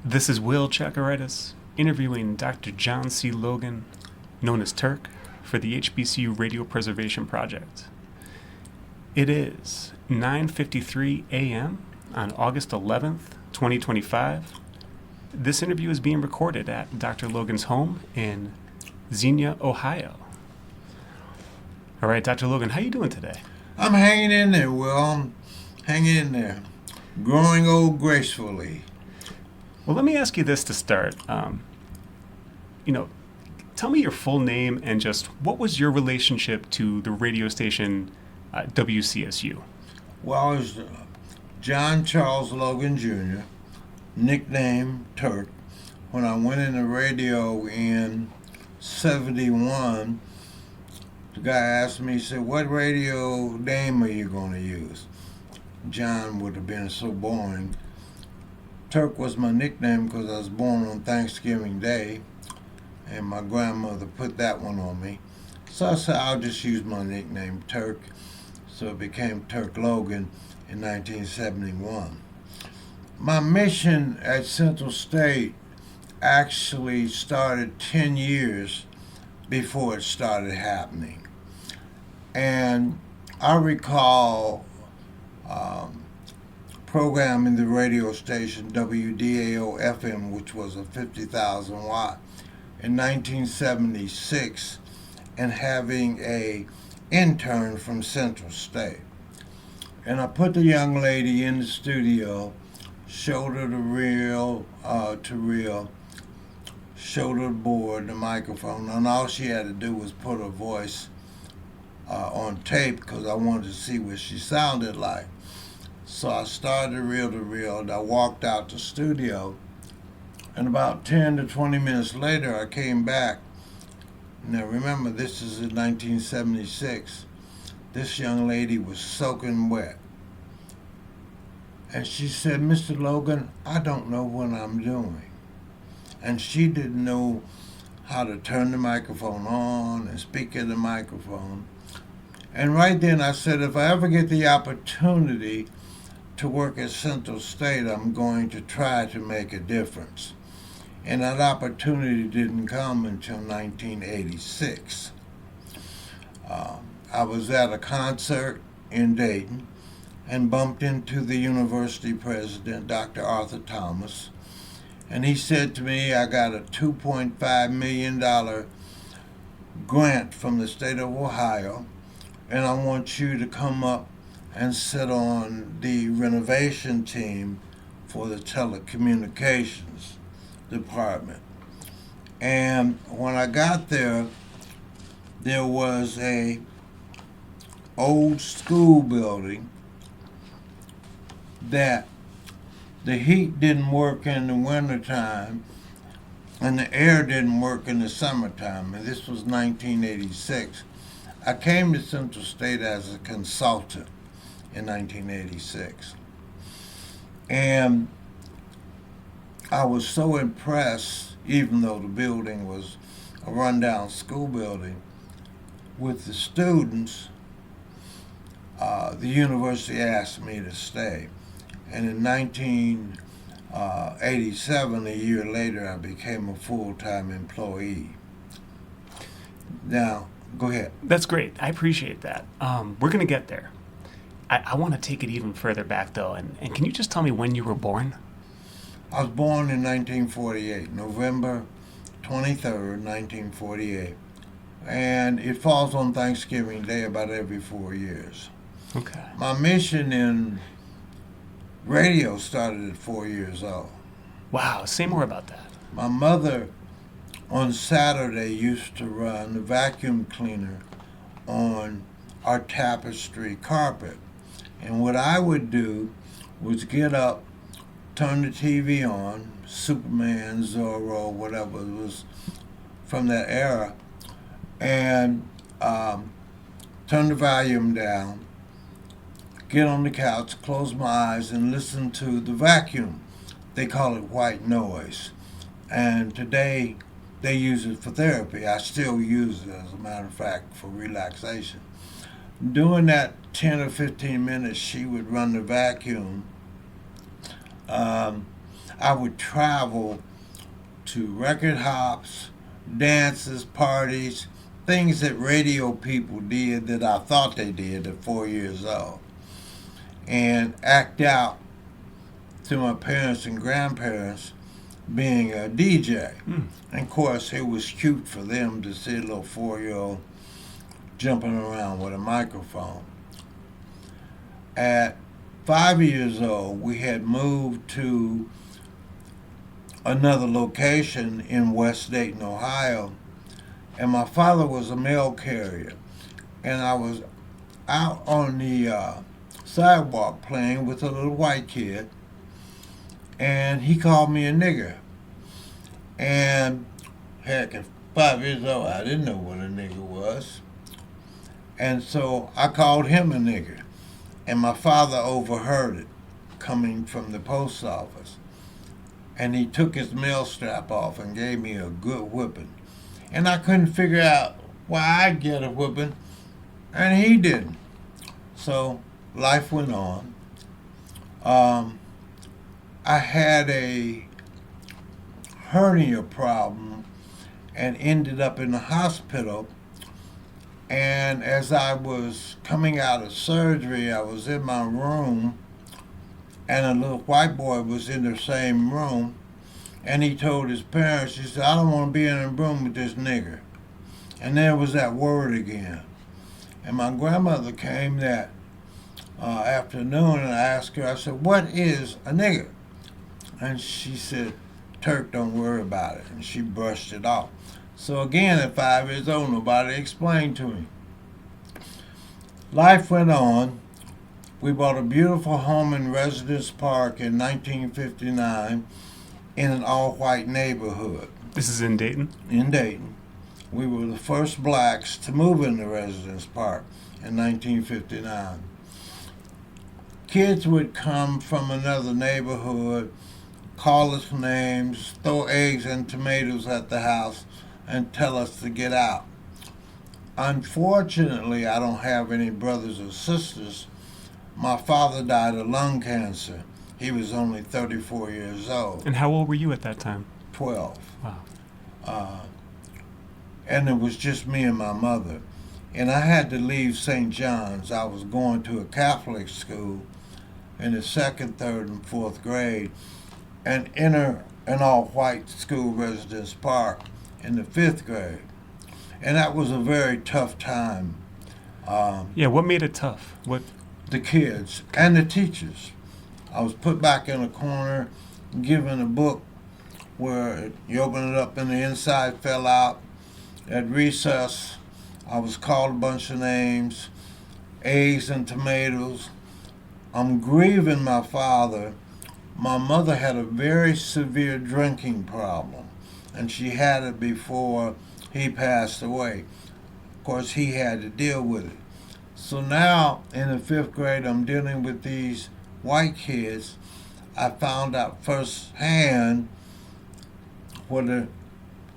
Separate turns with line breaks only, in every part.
This is Will Tchakirides interviewing Dr. John C. Logan, known as Turk, for the HBCU Radio Preservation Project. It is 9:53 a.m. on August 11th, 2025. This interview is being recorded at Dr. Logan's home in Xenia, Ohio. All right, Dr. Logan, how you doing today?
I'm hanging in there, Will. I'm hanging in there. Growing old gracefully.
Well, let me ask you this to start. Tell me your full name and just what was your relationship to the radio station WCSU?
Well, I was John Charles Logan Jr., nicknamed Turk. When I went into radio in 71, the guy asked me, he said, "What radio name are you going to use?" John would have been so boring. Turk was my nickname because I was born on Thanksgiving Day, and my grandmother put that one on me. So I said, I'll just use my nickname, Turk. So it became Turk Logan in 1971. My mission at Central State actually started 10 years before it started happening. And I recall programming the radio station WDAO-FM, which was a 50,000 watt, in 1976, and having a intern from Central State. And I put the young lady in the studio, showed her the reel to reel, showed her the board, the microphone, and all she had to do was put her voice on tape because I wanted to see what she sounded like. So I started reel to reel, and I walked out the studio, and about 10 to 20 minutes later, I came back. Now remember, this is in 1976. This young lady was soaking wet. And she said, "Mr. Logan, I don't know what I'm doing." And she didn't know how to turn the microphone on and speak in the microphone. And right then I said, if I ever get the opportunity to work at Central State, I'm going to try to make a difference. And that opportunity didn't come until 1986. I was at a concert in Dayton and bumped into the university president, Dr. Arthur Thomas, and he said to me, "I got a $2.5 million grant from the state of Ohio, and I want you to come up and sit on the renovation team for the telecommunications department." And when I got there, there was a old school building that the heat didn't work in the wintertime and the air didn't work in the summertime. And this was 1986. I came to Central State as a consultant in 1986. And I was so impressed, even though the building was a rundown school building, with the students, the university asked me to stay. And in 1987, a year later, I became a full-time employee. Now, go ahead.
That's great. I appreciate that. We're going to get there. I want to take it even further back, though. And can you just tell me when you were born?
I was born in 1948, November 23rd, 1948. And it falls on Thanksgiving Day about every 4 years.
Okay.
My mission in radio started at 4 years old.
Wow. Say more about that.
My mother on Saturday used to run the vacuum cleaner on our tapestry carpet. And what I would do was get up, turn the TV on, Superman, Zorro, whatever it was from that era, and turn the volume down, get on the couch, close my eyes, and listen to the vacuum. They call it white noise. And today, they use it for therapy. I still use it, as a matter of fact, for relaxation. During that 10 or 15 minutes she would run the vacuum, I would travel to record hops, dances, parties, things that radio people did that I thought they did at 4 years old, and act out to my parents and grandparents being a DJ. And of course, it was cute for them to see a little 4-year-old jumping around with a microphone. At 5 years old, we had moved to another location in West Dayton, Ohio, and my father was a mail carrier, and I was out on the sidewalk playing with a little white kid, and he called me a nigger. And heck, at 5 years old, I didn't know what a nigger was, and so I called him a nigger, and my father overheard it coming from the post office. And he took his mail strap off and gave me a good whipping. And I couldn't figure out why I'd get a whipping, and he didn't. So life went on. I had a hernia problem and ended up in the hospital. And as I was coming out of surgery, I was in my room, and a little white boy was in the same room, and he told his parents, he said, "I don't want to be in a room with this nigger." And there was that word again. And my grandmother came that afternoon, and I asked her, I said, "What is a nigger?" And she said, "Turk, don't worry about it." And she brushed it off. So again, at 5 years old, nobody explained to me. Life went on. We bought a beautiful home in Residence Park in 1959 in an all-white neighborhood.
This is in Dayton?
In Dayton. We were the first blacks to move into Residence Park in 1959. Kids would come from another neighborhood, call us names, throw eggs and tomatoes at the house, and tell us to get out. Unfortunately, I don't have any brothers or sisters. My father died of lung cancer. He was only 34 years old.
And how old were you at that time?
12.
Wow.
And it was just me and my mother. And I had to leave St. John's. I was going to a Catholic school in the 2nd, 3rd, and 4th grade, and enter an all-white school, Residence Park, in the 5th grade. And that was a very tough time.
Yeah, what made it tough? What?
The kids and the teachers. I was put back in a corner, given a book where you open it up and the inside fell out. At recess, I was called a bunch of names, eggs and tomatoes. I'm grieving my father. My mother had a very severe drinking problem, and she had it before he passed away. Of course, he had to deal with it. So now, in the 5th grade, I'm dealing with these white kids. I found out firsthand what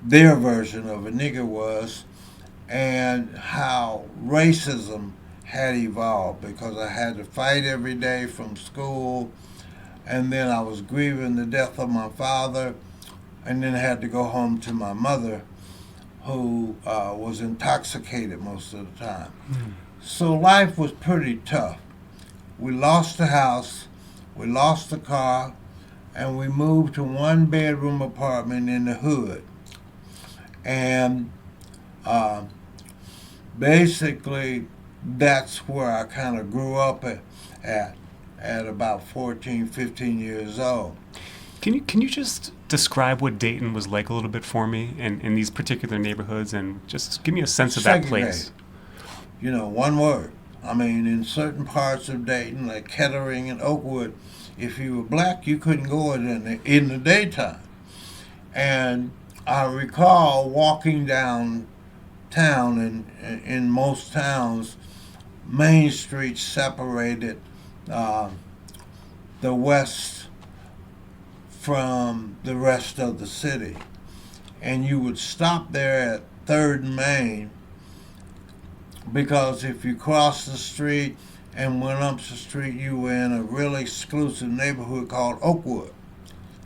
their version of a nigger was, and how racism had evolved, because I had to fight every day from school, and then I was grieving the death of my father, and then I had to go home to my mother, who was intoxicated most of the time. So life was pretty tough. We lost the house, we lost the car, and we moved to 1-bedroom apartment in the hood. And basically, that's where I kind of grew up at about 14, 15 years old.
Can you just describe what Dayton was like a little bit for me in these particular neighborhoods, and just give me a sense of that place?
You know, one word. I mean, in certain parts of Dayton, like Kettering and Oakwood, if you were black, you couldn't go in the daytime. And I recall walking downtown, in most towns, Main Street separated the west from the rest of the city. And you would stop there at 3rd and Main, because if you crossed the street and went up the street, you were in a really exclusive neighborhood called Oakwood.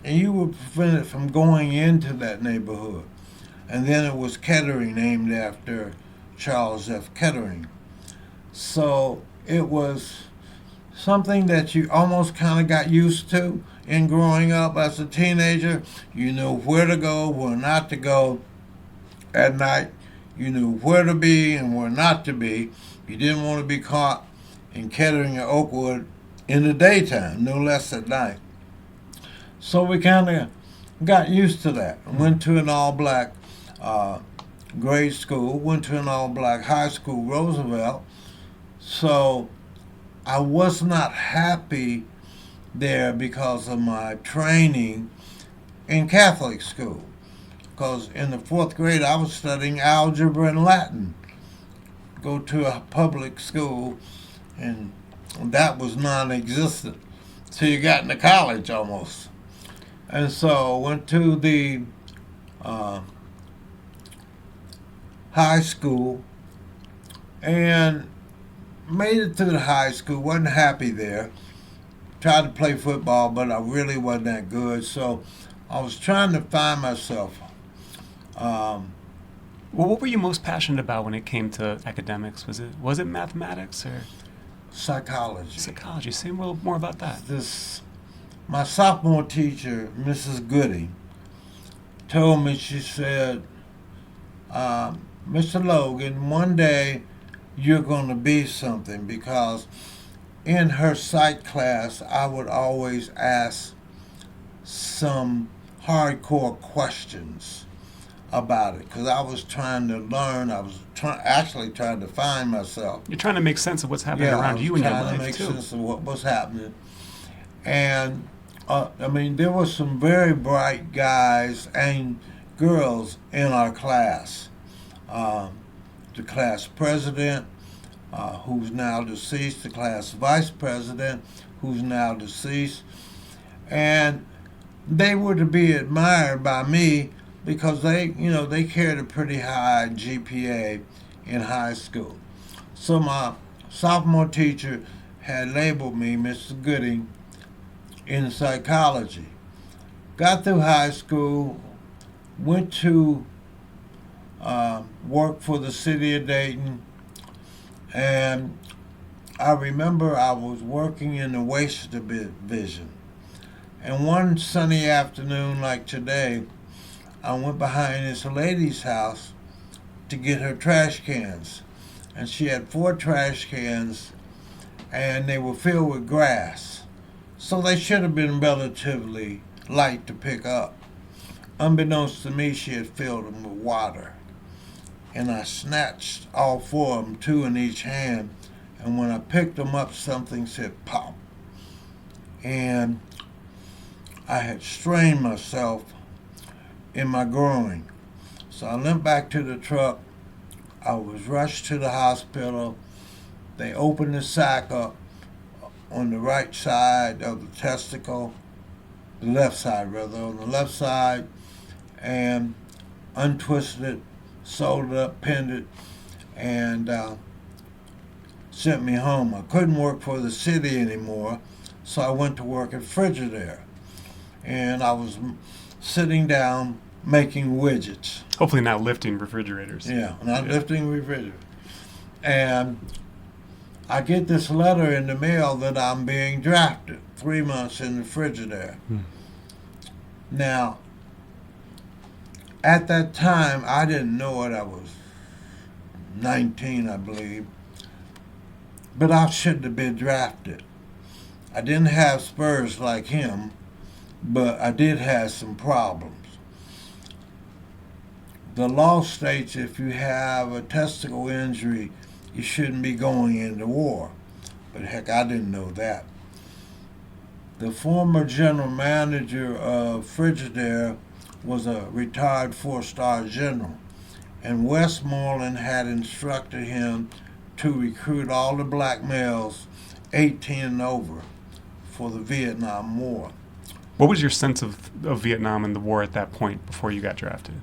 and you were prevented from going into that neighborhood. And then it was Kettering, named after Charles F. Kettering. So it was something that you almost kind of got used to in growing up as a teenager. You knew where to go, where not to go at night. You knew where to be and where not to be. You didn't want to be caught in Kettering or Oakwood in the daytime, no less at night. So we kind of got used to that. Went to an all-black grade school, went to an all-black high school, Roosevelt. So I was not happy there because of my training in Catholic school. Because in the 4th grade, I was studying algebra and Latin. Go to a public school, and that was non-existent till you got into college almost. And so went to the high school and made it through the high school. Wasn't happy there. Tried to play football, but I really wasn't that good. So I was trying to find myself.
Well, what were you most passionate about when it came to academics? Was it mathematics or
Psychology.
psychology? Say a little more about that.
My sophomore teacher, Mrs. Goody, told me, she said, Mr. Logan, one day you're going to be something, because in her psych class, I would always ask some hardcore questions about it, because I was trying to learn. I was actually trying to find myself.
You're trying to make sense of what's happening around you in your life,
trying to make
too.
sense of what was happening. And, there were some very bright guys and girls in our class. The class president, who's now deceased, the class vice president, who's now deceased. And they were to be admired by me because they carried a pretty high GPA in high school. So my sophomore teacher had labeled me Mr. Gooding in psychology. Got through high school, went to work for the city of Dayton, and I remember I was working in the waste division. And one sunny afternoon like today, I went behind this lady's house to get her trash cans. And she had 4 trash cans, and they were filled with grass. So they should have been relatively light to pick up. Unbeknownst to me, she had filled them with water. And I snatched all 4 of them, 2 in each hand. And when I picked them up, something said pop. And I had strained myself in my groin. So I limped back to the truck. I was rushed to the hospital. They opened the sac up on the right side of the testicle, the left side rather, on the left side, and untwisted it, sewed it up, pinned it, and sent me home. I couldn't work for the city anymore, so I went to work at Frigidaire. And I was sitting down making widgets.
Hopefully not lifting refrigerators.
Yeah, not lifting refrigerators. And I get this letter in the mail that I'm being drafted, 3 months in the Frigidaire. Now, at that time, I didn't know it. I was 19, I believe. But I shouldn't have been drafted. I didn't have spurs like him, but I did have some problems. The law states if you have a testicle injury, you shouldn't be going into war. But heck, I didn't know that. The former general manager of Frigidaire was a retired 4-star general, and Westmoreland had instructed him to recruit all the black males 18 and over for the Vietnam War.
What was your sense of Vietnam and the war at that point before you got drafted?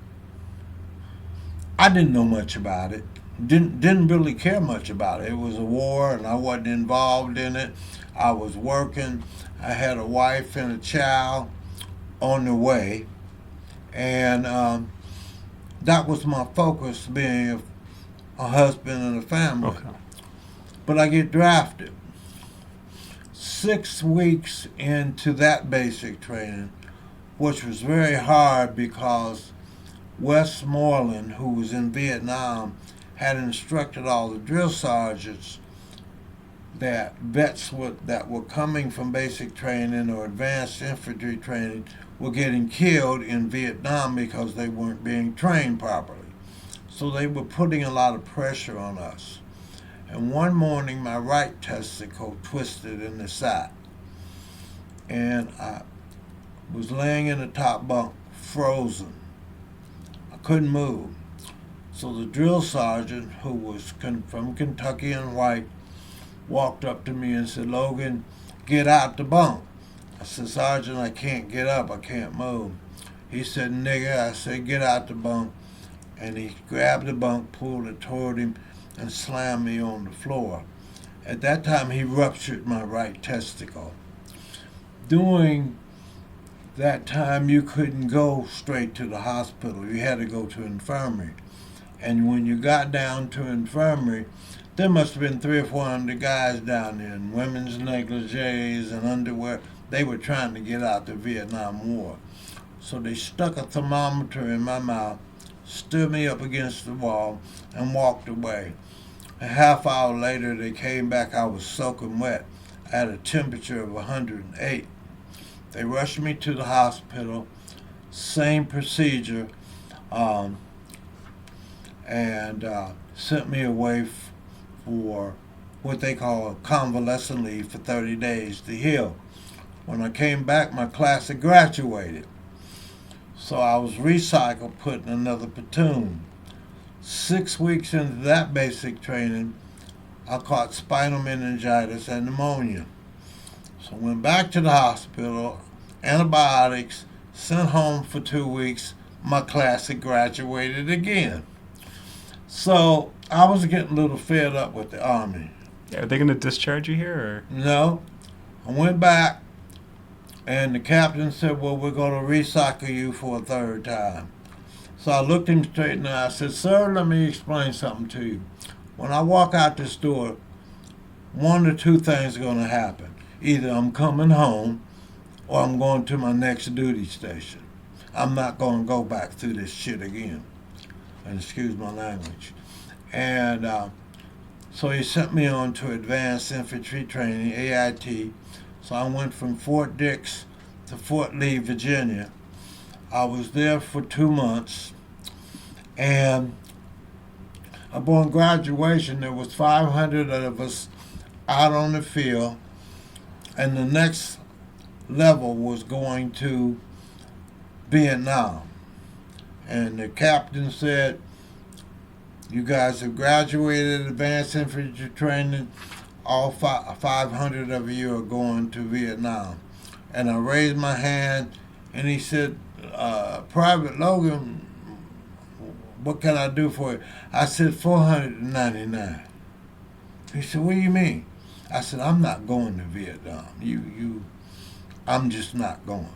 I didn't know much about it. Didn't really care much about it. It was a war, and I wasn't involved in it. I was working. I had a wife and a child. on the way, and that was my focus, being a husband and a family.
Okay.
But I get drafted. 6 weeks into that basic training, which was very hard because Westmoreland, who was in Vietnam, had instructed all the drill sergeants that vets that were coming from basic training or advanced infantry training were getting killed in Vietnam because they weren't being trained properly. So they were putting a lot of pressure on us. And one morning, my right testicle twisted in the side. And I was laying in the top bunk, frozen. I couldn't move. So the drill sergeant, who was from Kentucky and white, walked up to me and said, "Logan, get out the bunk." I said, "Sergeant, I can't get up. I can't move." He said, "Nigga." I said, "Get out the bunk." And he grabbed the bunk, pulled it toward him, and slammed me on the floor. At that time, he ruptured my right testicle. During that time, you couldn't go straight to the hospital. You had to go to infirmary. And when you got down to infirmary, there must have been 300 or 400 guys down there in women's negligees and underwear. They were trying to get out the Vietnam War. So they stuck a thermometer in my mouth, stood me up against the wall, and walked away. A half hour later, they came back. I was soaking wet. I had a temperature of 108. They rushed me to the hospital, same procedure, and sent me away for what they call a convalescent leave for 30 days to heal. When I came back, my class had graduated. So I was recycled, put in another platoon. 6 weeks into that basic training, I caught spinal meningitis and pneumonia. So I went back to the hospital, antibiotics, sent home for 2 weeks. My class had graduated again. So I was getting a little fed up with the Army.
Are they going to discharge you here? Or?
No. I went back, and the captain said, "Well, we're going to recycle you for a third time." So I looked him straight in the eye. I said, "Sir, let me explain something to you. When I walk out this door, one or two things are going to happen. Either I'm coming home or I'm going to my next duty station. I'm not going to go back through this shit again." And excuse my language. And so he sent me on to advanced infantry training, AIT. So I went from Fort Dix to Fort Lee, Virginia. I was there for 2 months, and upon graduation, there was 500 of us out on the field, and the next level was going to Vietnam. And the captain said, "You guys have graduated advanced infantry training. All 500 of you are going to Vietnam." And I raised my hand, and he said, "Private Logan, what can I do for you?" I said, $499. He said, "What do you mean?" I said, "I'm not going to Vietnam. I'm just not going."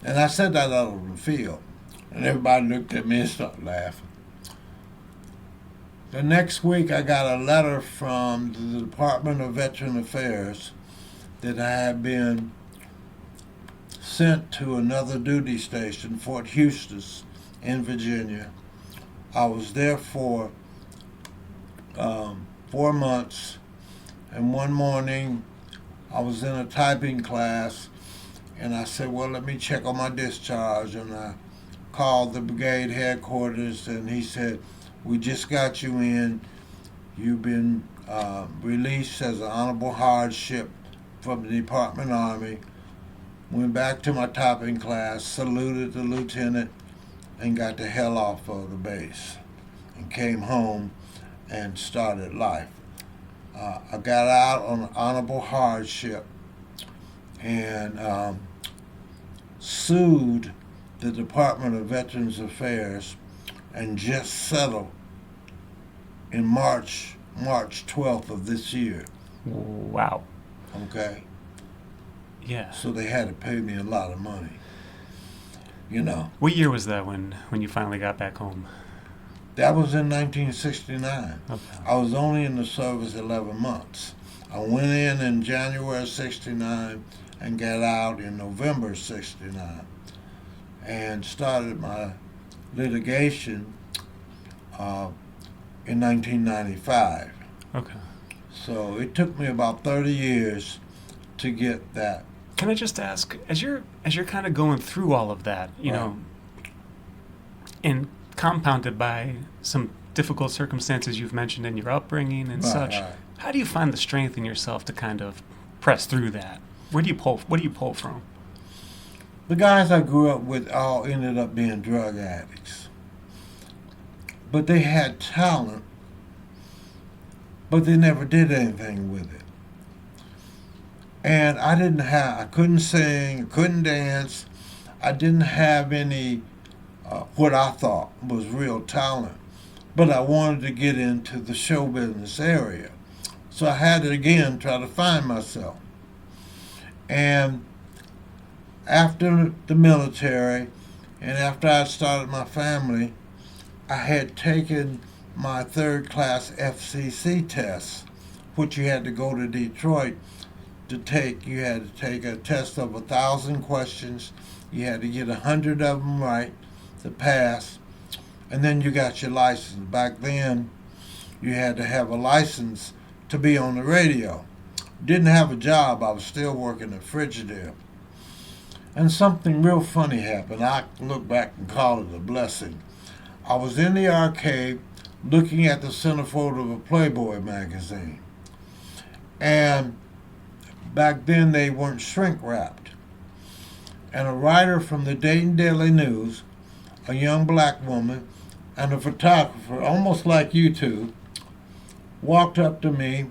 And I said that out on the field. And everybody looked at me and started laughing. The next week, I got a letter from the Department of Veteran Affairs that I had been sent to another duty station, Fort Eustis in Virginia. I was there for 4 months, and one morning I was in a typing class, and I said, "Well, let me check on my discharge," and I called the brigade headquarters, and he said, "We just got you in. You've been released as an honorable hardship from the Department Army." Went back to my typing class, saluted the lieutenant, and got the hell off of the base, and came home and started life. I got out on an honorable hardship and sued the Department of Veterans Affairs and just settled in March 12th of this year.
Wow.
Okay?
Yeah.
So they had to pay me a lot of money. you know.
What year was that when you finally got back home?
That was in 1969.
Okay.
I was only in the service 11 months. I went in January 69 and got out in November 69 and started my litigation in 1995.
Okay.
So it took me about 30 years to get that.
Can I just ask, as you're kind of going through all of that, you
Right.
know, and compounded by some difficult circumstances you've mentioned in your upbringing and
Right,
such,
right.
how do you find the strength in yourself to kind of press through that? What do you pull from?
The guys I grew up with all ended up being drug addicts. But they had talent, but they never did anything with it. And I couldn't sing, I couldn't dance, I didn't have any, what I thought was real talent. But I wanted to get into the show business area. So I had to again try to find myself. And after the military and after I started my family, I had taken my third class FCC test, which you had to go to Detroit to take. You had to take a test of 1,000 questions. You had to get 100 of them right to pass. And then you got your license. Back then, you had to have a license to be on the radio. Didn't have a job. I was still working at Frigidaire. And something real funny happened. I look back and call it a blessing. I was in the arcade looking at the centerfold of a Playboy magazine. And back then they weren't shrink wrapped. And a writer from the Dayton Daily News, a young black woman, and a photographer, almost like you two, walked up to me,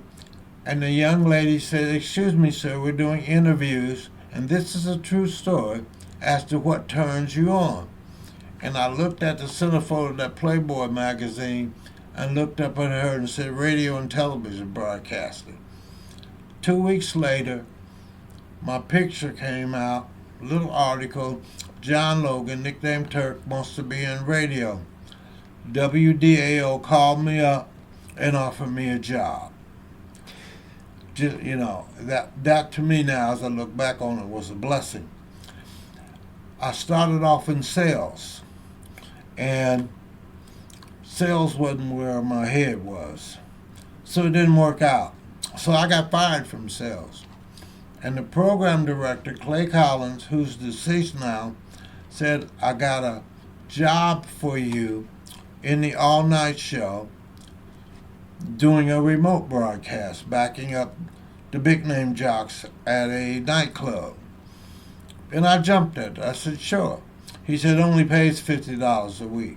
and the young lady said, "Excuse me, sir, we're doing interviews, and this is a true story as to what turns you on." And I looked at the centerfold of that Playboy magazine and looked up at her and said, "Radio and television broadcasting." 2 weeks later, my picture came out, a little article, "John Logan, nicknamed Turk, wants to be in radio." WDAO called me up and offered me a job. Just, you know, that to me now, as I look back on it, was a blessing. I started off in sales, and sales wasn't where my head was. So it didn't work out. So I got fired from sales. And the program director, Clay Collins, who's deceased now, said, "I got a job for you in the all-night show doing a remote broadcast, backing up the big-name jocks at a nightclub." And I jumped at it. I said, "Sure." He said, "Only pays $50 a week."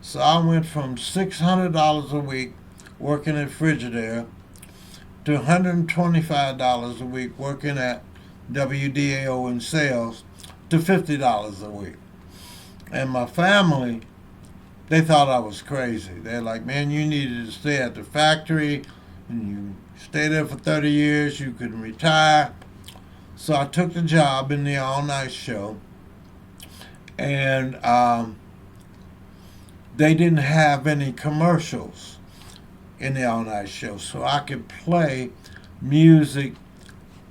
So I went from $600 a week working at Frigidaire to $125 a week working at WDAO in sales to $50 a week. And my family, they thought I was crazy. They're like, "Man, you needed to stay at the factory, and you stay there for 30 years, you could retire." So I took the job in the all-night show, and they didn't have any commercials in the all-night show, so I could play music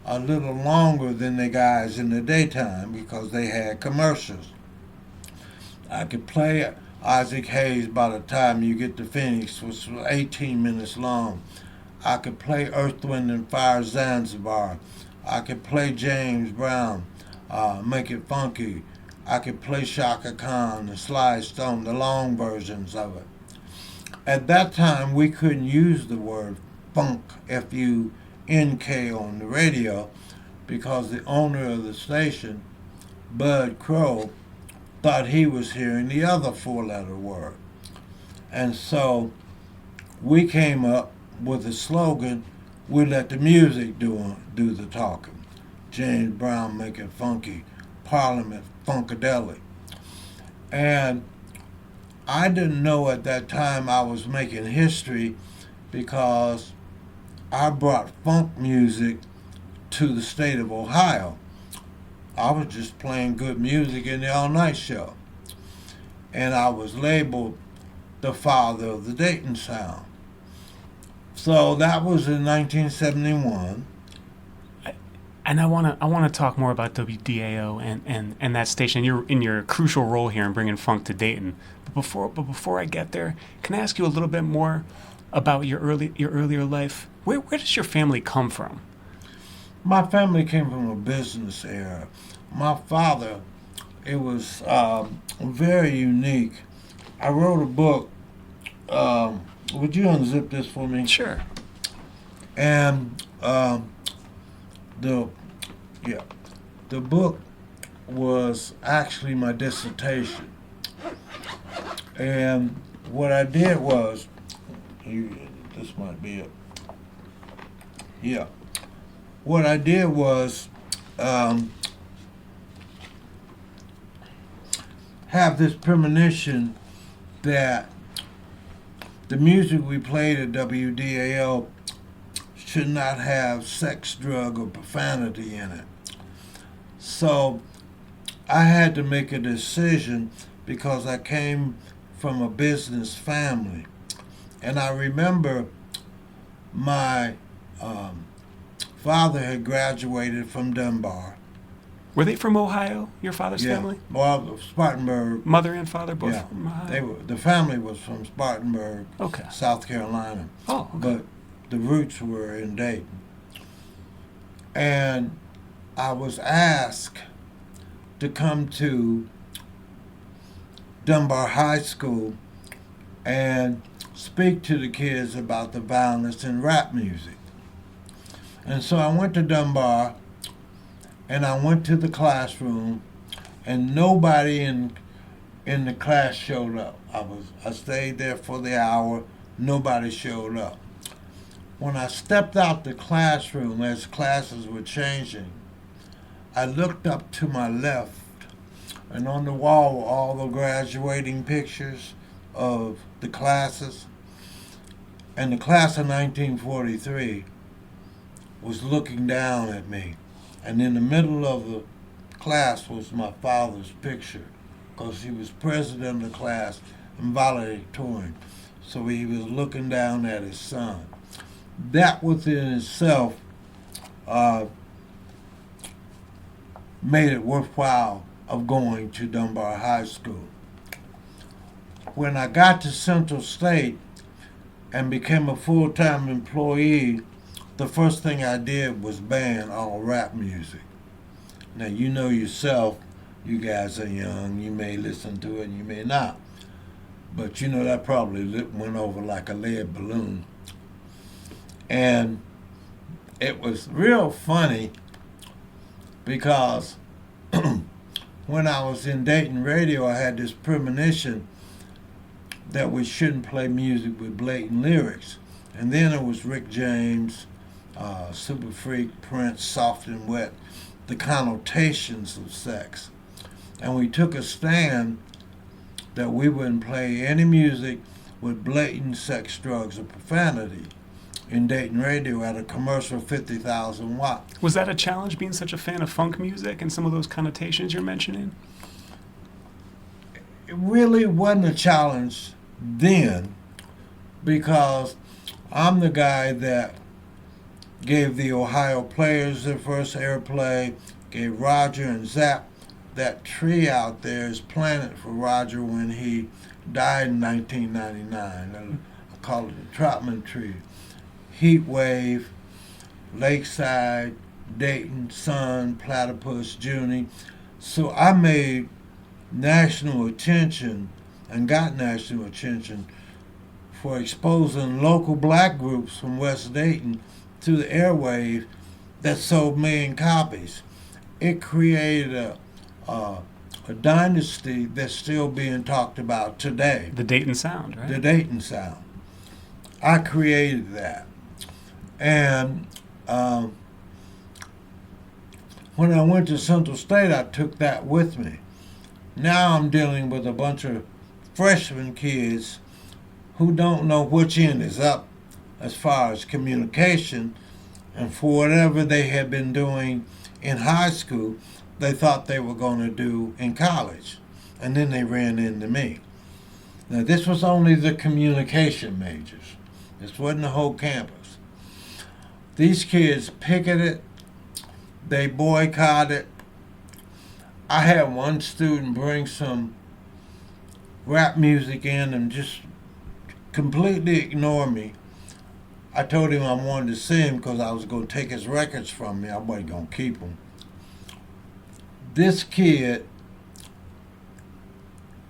a little longer than the guys in the daytime because they had commercials. I could play Isaac Hayes By the Time You Get to Phoenix, which was 18 minutes long. I could play Earth, Wind and Fire Zanzibar. I could play James Brown, Make It Funky. I could play Shaka Khan, the Sly Stone, the long versions of it. At that time, we couldn't use the word funk, F-U-N-K, on the radio because the owner of the station, Bud Crow, thought he was hearing the other four-letter word. And so we came up with a slogan, "We let the music do the talking." James Brown, Make It Funky, Parliament, Funkadelic. And I didn't know at that time I was making history because I brought funk music to the state of Ohio. I was just playing good music in the all-night show. And I was labeled the father of the Dayton sound. So that was in 1971.
And I wanna talk more about WDAO and that station. You're in your crucial role here in bringing funk to Dayton. But before I get there, can I ask you a little bit more about your earlier life? Where does your family come from?
My family came from a business era. My father, it was very unique. I wrote a book. Would you unzip this for me?
Sure.
And the book was actually my dissertation. And what I did was, this might be it. Yeah. What I did was have this premonition that the music we played at WDAL should not have sex, drug, or profanity in it. So I had to make a decision because I came from a business family. And I remember my father had graduated from Dunbar.
Were they from Ohio, your father's family?
Well, Spartanburg.
Mother and father both
Yeah,
from Ohio?
the family was from Spartanburg,
Okay.
South Carolina.
Oh, okay.
But the roots were in Dayton. And I was asked to come to Dunbar High School and speak to the kids about the violence in rap music. And so I went to Dunbar, and I went to the classroom, and nobody in the class showed up. I stayed there for the hour, nobody showed up. When I stepped out the classroom as classes were changing, I looked up to my left, and on the wall were all the graduating pictures of the classes. And the class of 1943 was looking down at me. And in the middle of the class was my father's picture, because he was president of the class and valedictorian. So he was looking down at his son. That within itself made it worthwhile of going to Dunbar High School. When I got to Central State and became a full-time employee, the first thing I did was ban all rap music. Now, you know yourself, you guys are young, you may listen to it and you may not. But you know that probably went over like a lead balloon. And it was real funny because when I was in Dayton radio, I had this premonition that we shouldn't play music with blatant lyrics. And then it was Rick James, Super Freak, Prince, Soft and Wet, the connotations of sex. And we took a stand that we wouldn't play any music with blatant sex, drugs, or profanity in Dayton radio at a commercial 50,000 watt.
Was that a challenge, being such a fan of funk music and some of those connotations you're mentioning?
It really wasn't a challenge then, because I'm the guy that gave the Ohio Players their first airplay, gave Roger and Zapp that tree out there is planted for Roger when he died in 1999. I call it the Trotman tree. Heat Wave, Lakeside, Dayton, Sun, Platypus, Junie. So I made national attention and got national attention for exposing local black groups from West Dayton to the airwave that sold million copies. It created a dynasty that's still being talked about today.
The Dayton sound, right?
The Dayton sound. I created that. And when I went to Central State, I took that with me. Now I'm dealing with a bunch of freshman kids who don't know which end is up as far as communication, and for whatever they had been doing in high school, they thought they were going to do in college. And then they ran into me. Now, this was only the communication majors. This wasn't the whole campus. These kids picketed. They boycotted. I had one student bring some rap music in and just completely ignore me. I told him I wanted to see him because I was going to take his records from me. I wasn't going to keep them. This kid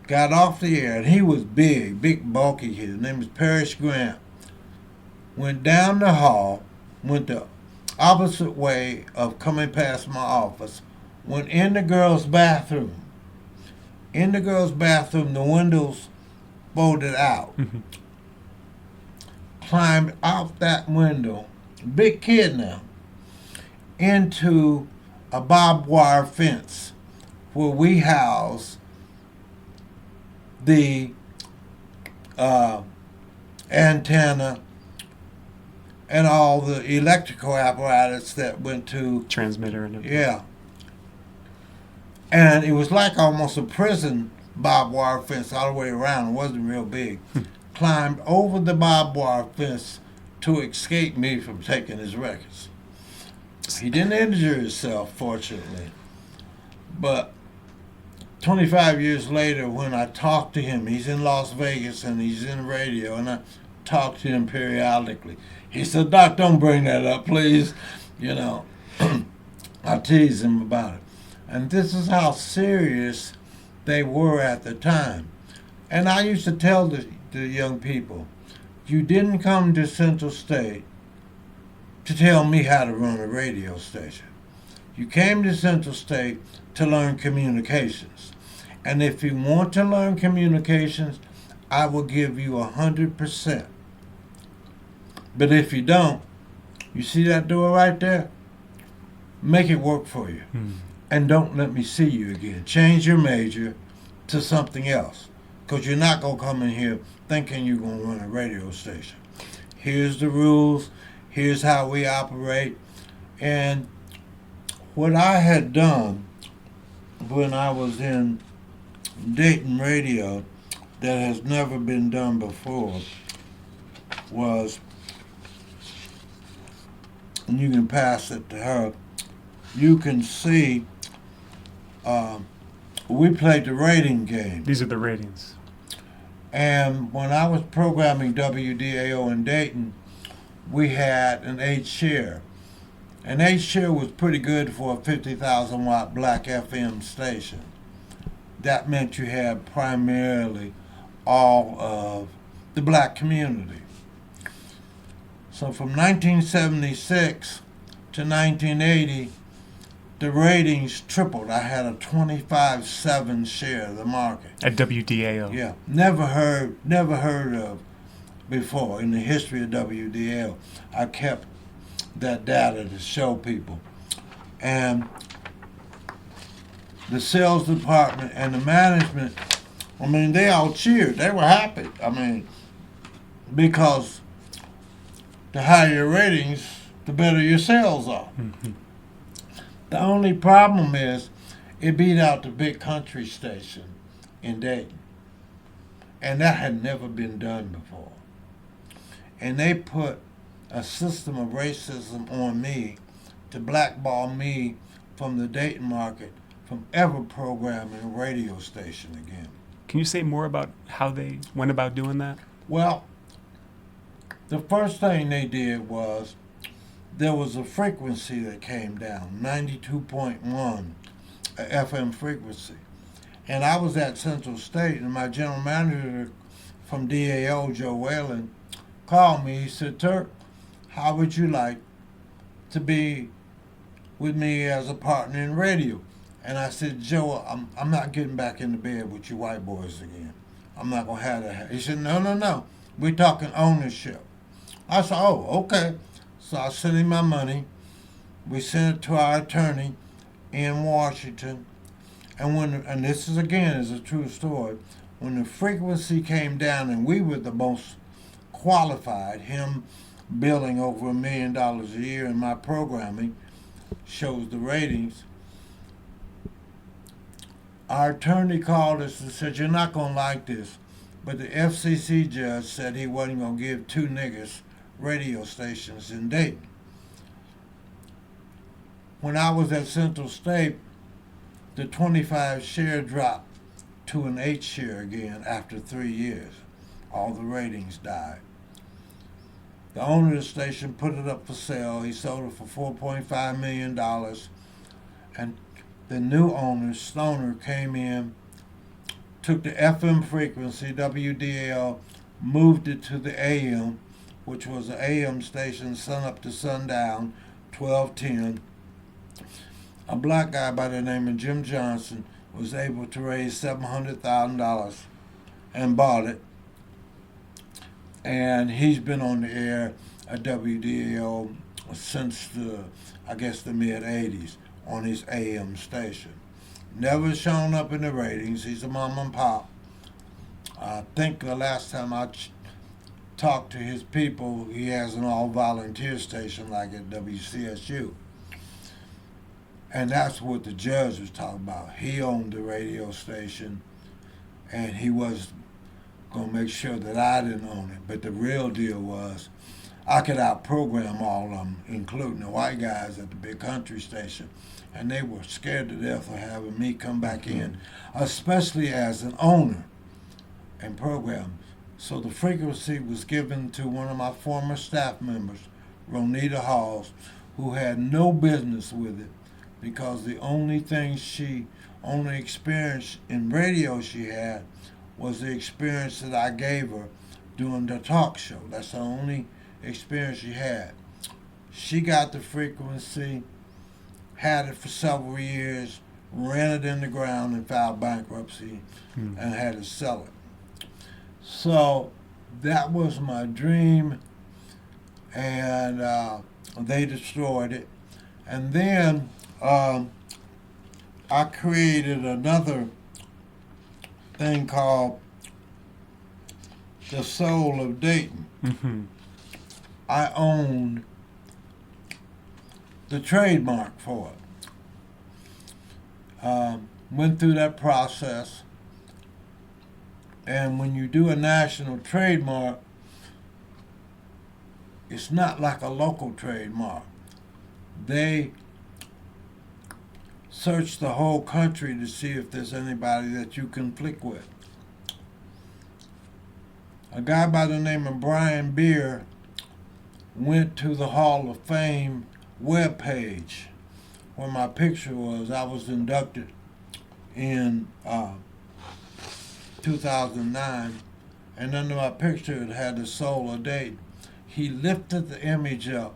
got off the air, and he was big, bulky kid. His name was Parrish Grant. Went down the hall, went the opposite way of coming past my office, went in the girls' bathroom. In the girls' bathroom, the windows folded out. Climbed out that window, big kid now, into a barbed wire fence where we house the antenna and all the electrical apparatus that went to
transmitter and everything.
Yeah. And it was like almost a prison barbed wire fence all the way around. It wasn't real big. Climbed over the barbed wire fence to escape me from taking his records. He didn't injure himself, fortunately. But 25 years later, when I talked to him, he's in Las Vegas and he's in radio, and I talk to him periodically. He said, "Doc, don't bring that up, please." You know, I tease him about it. And this is how serious they were at the time. And I used to tell the young people, you didn't come to Central State to tell me how to run a radio station. You came to Central State to learn communications. And if you want to learn communications, I will give you 100%. But if you don't, you see that door right there? Make it work for you. And don't let me see you again. Change your major to something else. Because you're not going to come in here thinking you're going to run a radio station. Here's the rules. Here's how we operate. And what I had done when I was in Dayton radio that has never been done before was, and you can pass it to her, you can see we played the rating game.
These are the ratings.
And when I was programming WDAO in Dayton, we had an 8 share. An 8 share was pretty good for a 50,000 watt black FM station. That meant you had primarily all of the black community. So from 1976 to 1980, the ratings tripled. I had a 25-7 share of the market.
At WDAO.
Yeah, never heard of before in the history of WDAO. I kept that data to show people. And the sales department and the management, I mean, they all cheered. They were happy. I mean, because the higher your ratings, the better your sales are. The only problem is it beat out the big country station in Dayton. And that had never been done before. And they put a system of racism on me to blackball me from the Dayton market from ever programming a radio station again.
Can you say more about how they went about doing that?
Well, the first thing they did was there was a frequency that came down, 92.1, a FM frequency. And I was at Central State, and my general manager from DAO, Joe Whalen, called me. He said, "Turk, how would you like to be with me as a partner in radio?" And I said, "Joe, I'm not getting back into bed with you white boys again. I'm not going to have that." He said, No. We're talking ownership. I said, "Oh, okay." So I sent him my money. We sent it to our attorney in Washington. And this is again is a true story. When the frequency came down and we were the most qualified, him billing over $1 million a year, and my programming shows the ratings, Our attorney called us and said, "You're not going to like this," but the FCC judge said he wasn't going to give two niggers radio stations in Dayton. When I was at Central State, the 25 share dropped to an 8 share again after 3 years. All the ratings died. The owner of the station put it up for sale. He sold it for $4.5 million. And the new owner, Stoner, came in, took the FM frequency, WDAL, moved it to the AM, which was an AM station, sun up to sundown, 1210. A black guy by the name of Jim Johnson was able to raise $700,000 and bought it. And he's been on the air at WDAL since the mid-'80s on his AM station. Never shown up in the ratings. He's a mom and pop. I think the last time I talked to his people, he has an all-volunteer station like at WCSU. And that's what the judge was talking about. He owned the radio station, and he was going to make sure that I didn't own it. But the real deal was I could out-program all of them, including the white guys at the big country station. And they were scared to death of having me come back in, especially as an owner and program. So the frequency was given to one of my former staff members, Ronita Halls, who had no business with it, because the only experience in radio she had was the experience that I gave her doing the talk show. That's the only experience she had. She got the frequency, had it for several years, ran it in the ground and filed bankruptcy and had to sell it. So that was my dream, and they destroyed it. And then I created another thing called the Soul of Dayton.
Mm-hmm.
I owned the trademark for it. Went through that process, and when you do a national trademark, it's not like a local trademark. They search the whole country to see if there's anybody that you conflict with. A guy by the name of Brian Beer went to the Hall of Fame webpage where my picture was. I was inducted in 2009, and under my picture it had the Soul of Dayton. He lifted the image up,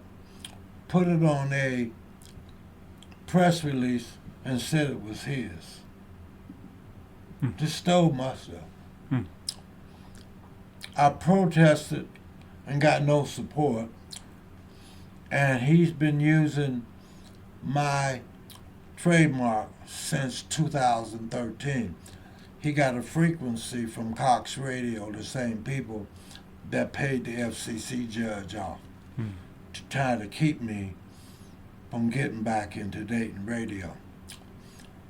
put it on a press release, and said it was his. Just stole my stuff. I protested and got no support, and he's been using my trademark since 2013. He got a frequency from Cox Radio, the same people that paid the FCC judge off to try to keep me from getting back into Dayton radio.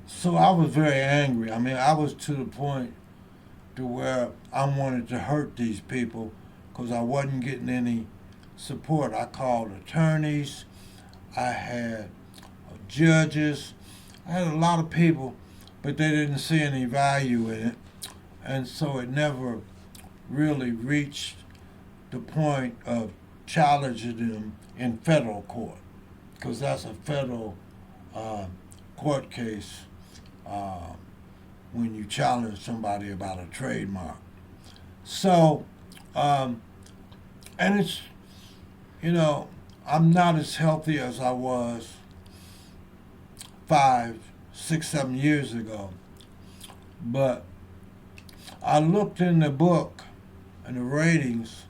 So I was very angry. I mean, I was to the point to where I wanted to hurt these people because I wasn't getting any support. I called attorneys, I had judges, I had a lot of people, but they didn't see any value in it. And so it never really reached the point of challenging them in federal court, because that's a federal court case when you challenge somebody about a trademark. So, and it's, I'm not as healthy as I was 5, 6, 7 years ago, but I looked in the book and the ratings,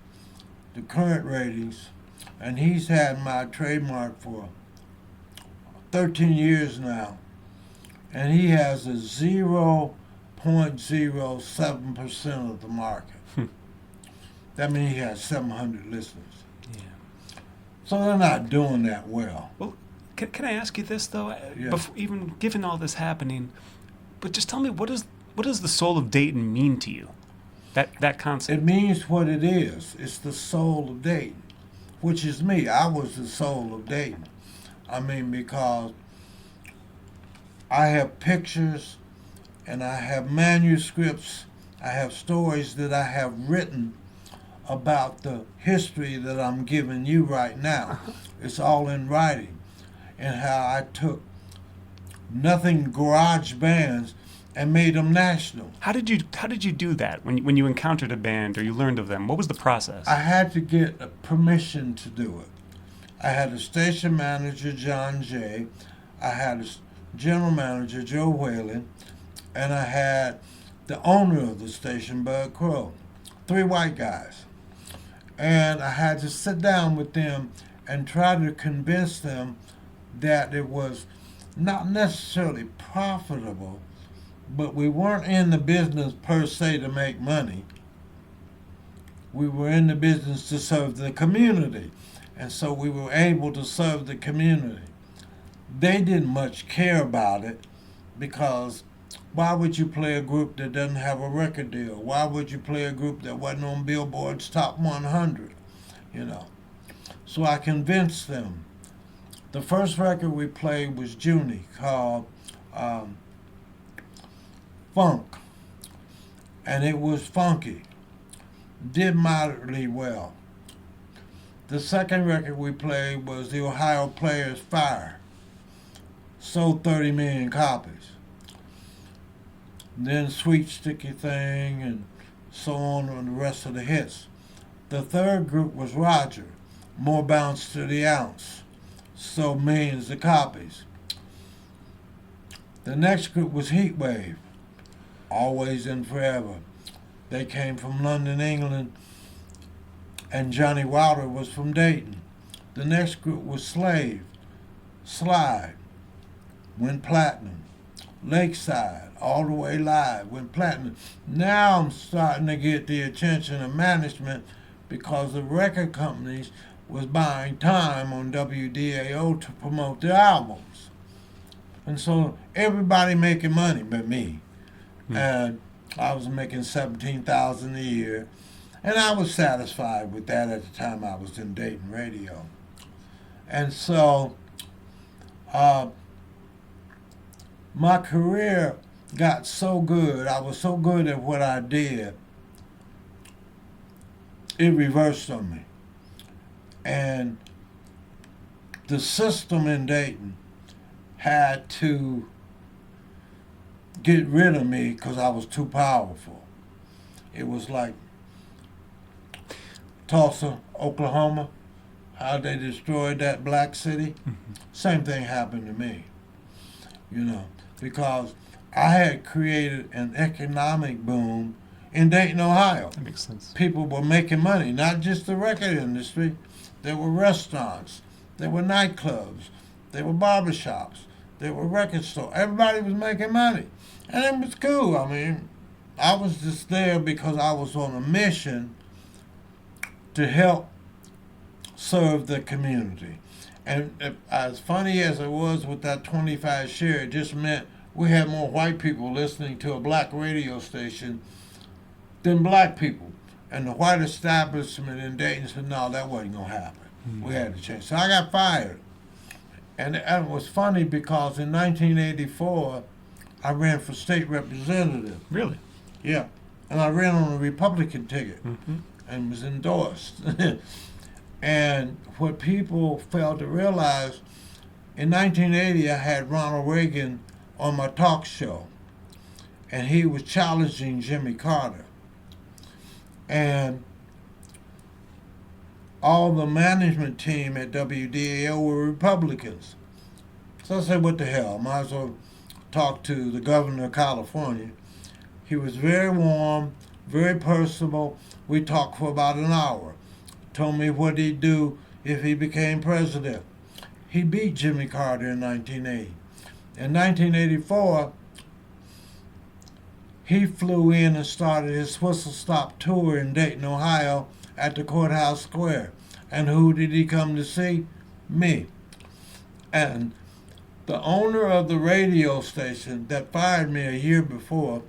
the current ratings, and he's had my trademark for 13 years now, and he has a 0.07% of the market. That means he has 700 listeners.
Yeah.
So they're not doing that well.
Well, can I ask you this, though?
Yeah.
Before, even given all this happening, But just tell me, what does the soul of Dayton mean to you? That concept.
It means what it is. It's the soul of Dayton, which is me. I was the soul of Dayton. I mean, because I have pictures and I have manuscripts, I have stories that I have written about the history that I'm giving you right now. It's all in writing. And how I took nothing garage bands and made them national.
How did you do that when you encountered a band or you learned of them? What was the process?
I had to get permission to do it. I had a station manager, John Jay. I had a general manager, Joe Whalen. And I had the owner of the station, Bud Crow. 3 white guys. And I had to sit down with them and try to convince them that it was not necessarily profitable, but we weren't in the business per se to make money. We were in the business to serve the community. And so we were able to serve the community. They didn't much care about it because why would you play a group that doesn't have a record deal? Why would you play a group that wasn't on Billboard's top 100? So I convinced them. The first record we played was Junie, called Funk. And it was funky. Did moderately well. The second record we played was the Ohio Players' Fire. Sold 30 million copies. Then Sweet Sticky Thing and so on and the rest of the hits. The third group was Roger, More Bounce to the Ounce. Sold millions of copies. The next group was Heatwave, Always and Forever. They came from London, England, and Johnny Wilder was from Dayton. The next group was Slade, Slide, went platinum. Lakeside, All the Way Live, went platinum. Now I'm starting to get the attention of management because the record companies was buying time on WDAO to promote their albums. And so everybody making money but me. And I was making $17,000 a year. And I was satisfied with that at the time I was in Dayton radio. And so my career got so good, I was so good at what I did, it reversed on me. And the system in Dayton had to get rid of me because I was too powerful. It was like Tulsa, Oklahoma, how they destroyed that black city. Same thing happened to me, because I had created an economic boom in Dayton, Ohio.
That makes sense.
People were making money, not just the record industry. There were restaurants, there were nightclubs, there were barbershops, there were record stores. Everybody was making money. And it was cool. I mean, I was just there because I was on a mission to help serve the community. And as funny as it was with that 25 share, it just meant we had more white people listening to a black radio station than black people. And the white establishment in Dayton said, no, that wasn't going to happen. We had to change. So I got fired. And it was funny because in 1984, I ran for state representative.
Really?
Yeah. And I ran on a Republican ticket and was endorsed. And what people failed to realize, in 1980, I had Ronald Reagan on my talk show, and he was challenging Jimmy Carter. And all the management team at WDAO were Republicans. So I said, what the hell? Might as well talk to the governor of California. He was very warm, very personable. We talked for about an hour. Told me what he'd do if he became president. He beat Jimmy Carter in 1980. In 1984, he flew in and started his whistle-stop tour in Dayton, Ohio at the Courthouse Square. And who did he come to see? Me. And The owner of the radio station that fired me a year before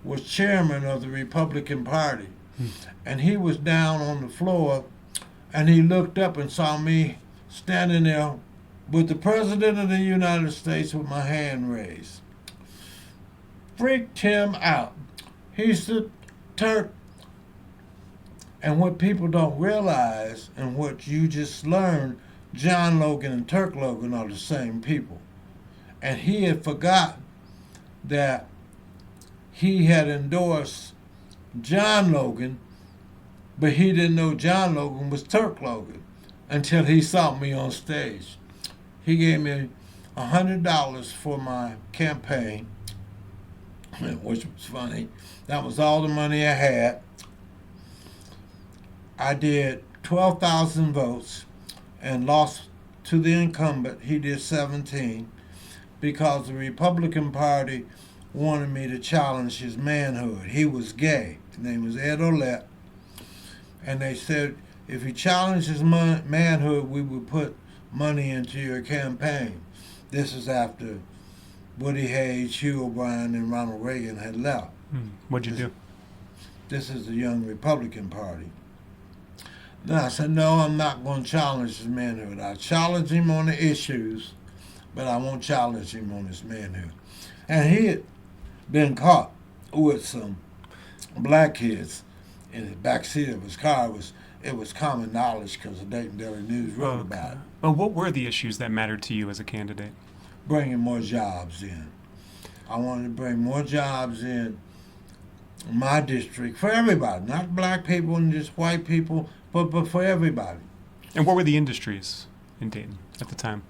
was chairman of the Republican Party. And he was down on the floor, and he looked up and saw me standing there with the President of the United States with my hand raised. Freaked him out. He said, Turk, and what people don't realize and what you just learned, John Logan and Turk Logan are the same people. And he had forgotten that he had endorsed John Logan, but he didn't know John Logan was Turk Logan until he saw me on stage. He gave me $100 for my campaign, which was funny. That was all the money I had. I did 12,000 votes and lost to the incumbent. He did 17 because the Republican Party wanted me to challenge his manhood. He was gay. His name was Ed Olette. And they said, if you challenge his manhood, we would put money into your campaign. This is after Woody Hayes, Hugh O'Brien, and Ronald Reagan had left.
What'd you do?
This is the young Republican Party. Then I said, no, I'm not going to challenge his manhood. I'll challenge him on the issues, but I won't challenge him on his manhood. And he had been caught with some black kids in the back seat of his car. It was common knowledge because the Dayton Daily News wrote about it.
Well, what were the issues that mattered to you as a candidate?
Bringing more jobs in. I wanted to bring more jobs in my district for everybody, not black people and just white people, but for everybody.
And what were the industries in Dayton at the time?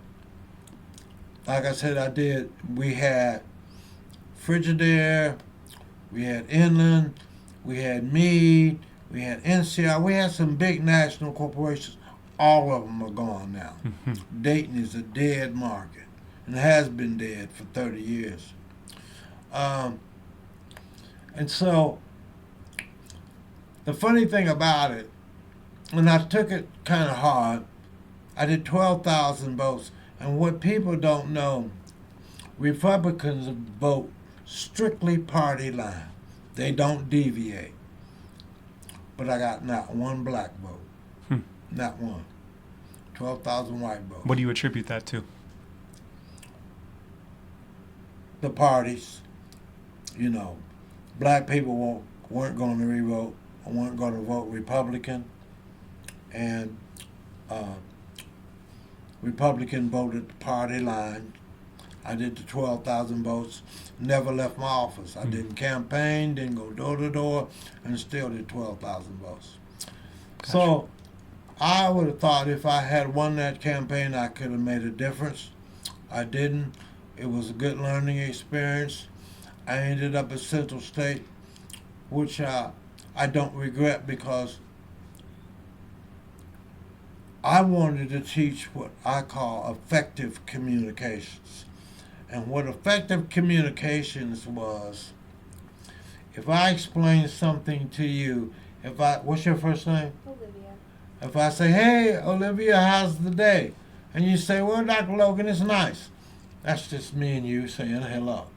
Like I said, we had Frigidaire, we had Inland, we had Meade, we had NCR, we had some big national corporations. All of them are gone now. Dayton is a dead market and has been dead for 30 years. And so the funny thing about it, and I took it kind of hard, I did 12,000 votes. And what people don't know, Republicans vote strictly party line. They don't deviate. But I got not one black vote. Not one. 12,000 white votes.
What do you attribute that to?
The parties. You know, black people weren't going to re-vote, weren't going to vote Republican. And Republican voted the party line. I did the 12,000 votes, never left my office. I didn't campaign, didn't go door to door, and still did 12,000 votes. Gotcha. So I would have thought if I had won that campaign, I could have made a difference. I didn't. It was a good learning experience. I ended up at Central State, which I don't regret because I wanted to teach what I call effective communications. And what effective communications was, if I explain something to you, what's your first name?
Olivia.
If I say, hey, Olivia, how's the day? And you say, well, Dr. Logan, it's nice. That's just me and you saying hello.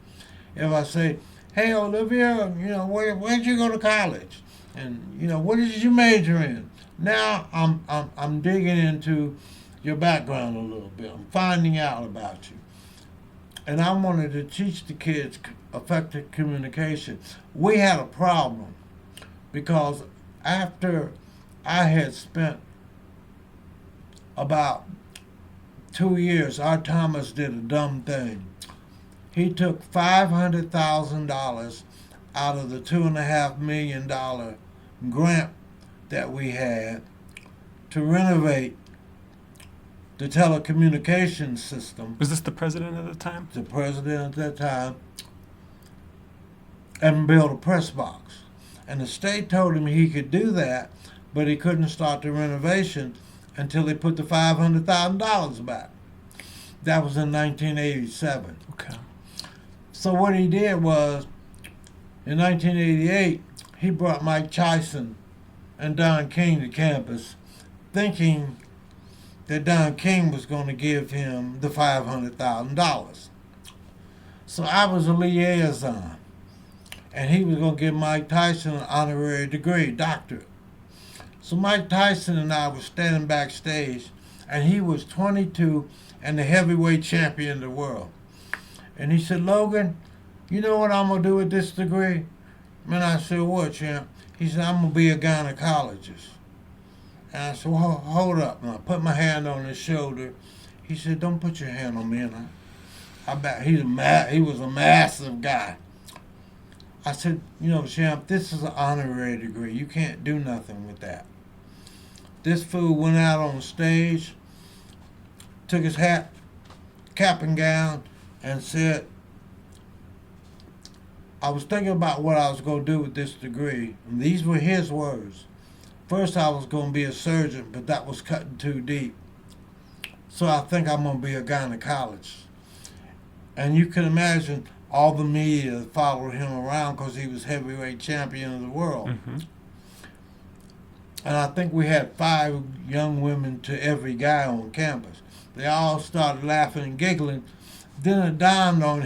If I say, hey, Olivia, you know, where'd you go to college? And, you know, what did you major in? Now I'm digging into your background a little bit. I'm finding out about you. And I wanted to teach the kids effective communication. We had a problem because after I had spent about 2 years, our Thomas did a dumb thing. He took $500,000 out of the $2.5 million grant that we had to renovate the telecommunications system.
Was this the president at the time?
The president at that time, and build a press box. And the state told him he could do that, but he couldn't start the renovation until he put the $500,000 back. That was in 1987.
Okay.
So what he did was, in 1988, he brought Mike Tyson and Don King to campus, thinking that Don King was going to give him the $500,000. So I was a liaison, and he was going to give Mike Tyson an honorary degree, doctorate. So Mike Tyson and I were standing backstage, and he was 22 and the heavyweight champion of the world. And he said, "Logan, you know what I'm going to do with this degree?" And I said, "What, champ?" He said, "I'm going to be a gynecologist." And I said, "Well, hold up." And I put my hand on his shoulder. He said, "Don't put your hand on me." And I bet he was a massive guy. I said, "You know, champ, this is an honorary degree. You can't do nothing with that." This fool went out on the stage, took his hat, cap and gown, and said, "I was thinking about what I was going to do with this degree." And these were his words. "First, I was going to be a surgeon, but that was cutting too deep. So I think I'm going to be a gynecologist." And you can imagine all the media that followed him around because he was heavyweight champion of the world.
Mm-hmm.
And I think we had 5 young women to every guy on campus. They all started laughing and giggling. Then it dawned on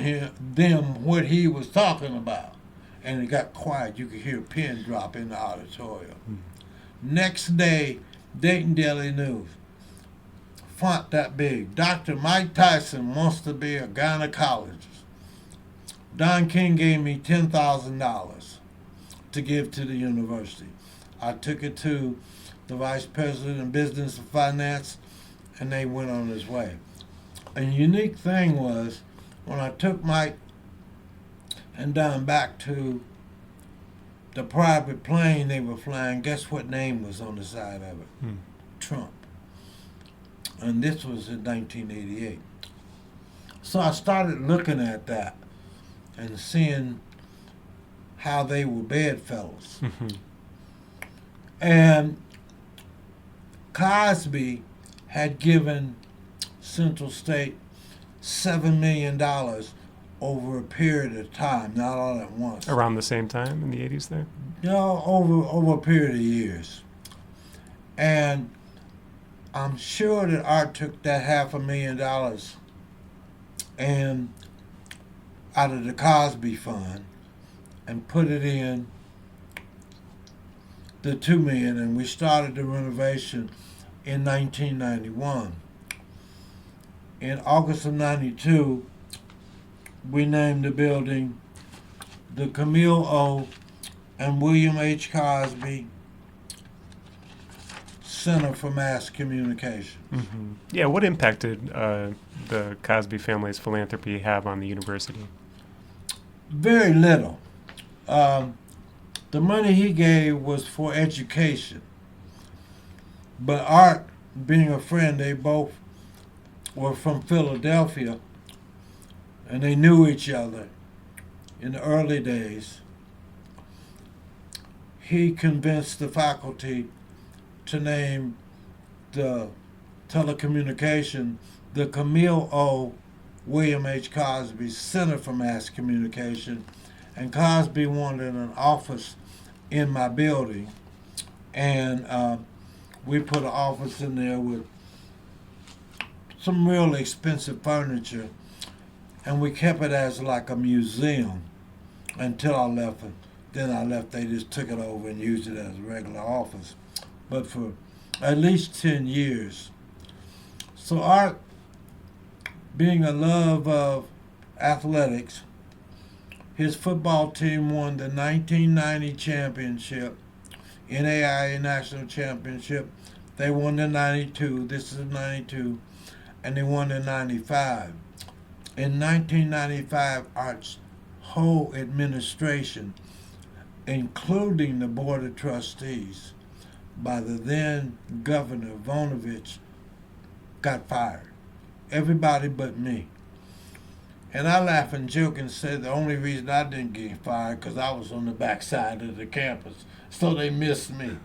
them what he was talking about. And it got quiet. You could hear a pin drop in the auditorium. Mm-hmm. Next day, Dayton Daily News. Font that big. Dr. Mike Tyson wants to be a gynecologist. Don King gave me $10,000 to give to the university. I took it to the vice president of business and finance, and they went on his way. A unique thing was when I took Mike and Don back to the private plane they were flying, guess what name was on the side of it? Trump. And this was in 1988. So I started looking at that and seeing how they were bedfellows.
Mm-hmm.
And Cosby had given Central State $7 million over a period of time, not all at once.
Around the same time in the 80s there?
No, over a period of years. And I'm sure that Art took that $500,000 and out of the Cosby Fund and put it in the $2 million, and we started the renovation in 1991. In August of '92, we named the building the Camille O. and William H. Cosby Center for Mass Communication.
Mm-hmm. Yeah, what impact did the Cosby family's philanthropy have on the university?
Very little. The money he gave was for education. But Art, being a friend, they both were from Philadelphia, and they knew each other in the early days. He convinced the faculty to name the telecommunication the Camille O. William H. Cosby Center for Mass Communication, and Cosby wanted an office in my building, and we put an office in there with some really expensive furniture, and we kept it as like a museum until I left. And then I left, they just took it over and used it as a regular office. But for at least 10 years. So Art, being a love of athletics, his football team won the 1990 championship, NAIA National Championship. They won the 92, this is 92, and they won the 95. In 1995, Art's whole administration, including the Board of Trustees, by the then Governor Vonovich, got fired. Everybody but me. And I laugh and joke and say the only reason I didn't get fired because I was on the backside of the campus, so they missed me.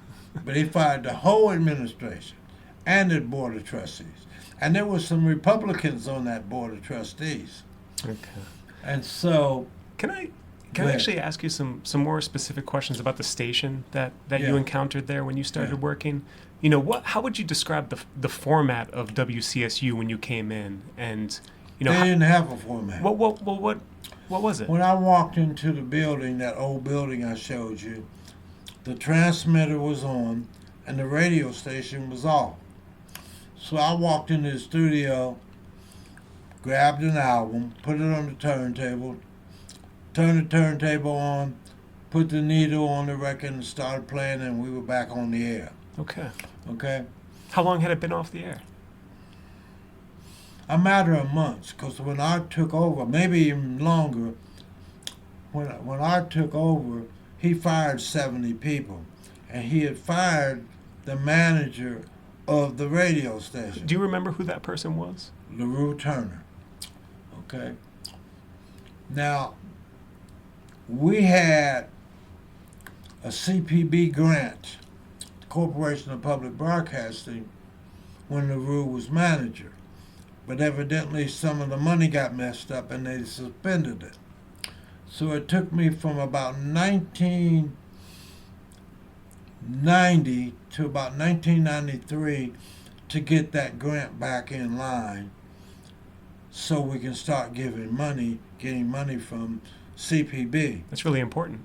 But he fired the whole administration and the Board of Trustees. And there were some Republicans on that Board of Trustees.
Okay.
And so...
Can I actually ask you some more specific questions about the station that
Yeah.
you encountered there when you started
Yeah.
working? How would you describe the format of WCSU when you came in? And
They didn't have a format.
What was it?
When I walked into the building, that old building I showed you, the transmitter was on and the radio station was off. So I walked into the studio, grabbed an album, put it on the turntable, turned the turntable on, put the needle on the record and started playing, and we were back on the air. Okay?
How long had it been off the air?
A matter of months, because when Art took over, maybe even longer, when Art took over, he fired 70 people, and he had fired the manager of the radio station.
Do you remember who that person was?
LaRue Turner. Okay? Now, we had a CPB grant, the Corporation of Public Broadcasting, when LaRue was manager. But evidently some of the money got messed up and they suspended it. So it took me from about 1990 to about 1993 to get that grant back in line so we can start getting money from CPB.
That's really important.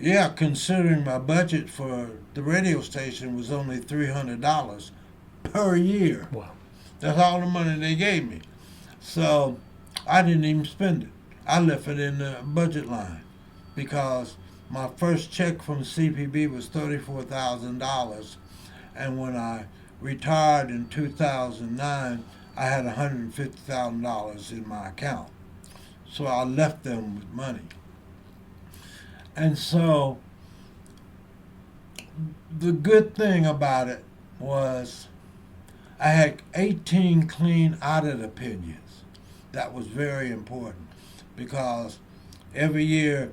Yeah, considering my budget for the radio station was only $300 per year.
Wow.
That's all the money they gave me. So I didn't even spend it. I left it in the budget line because my first check from CPB was $34,000. And when I retired in 2009, I had $150,000 in my account. So I left them with money. And so the good thing about it was I had 18 clean audit opinions. That was very important because every year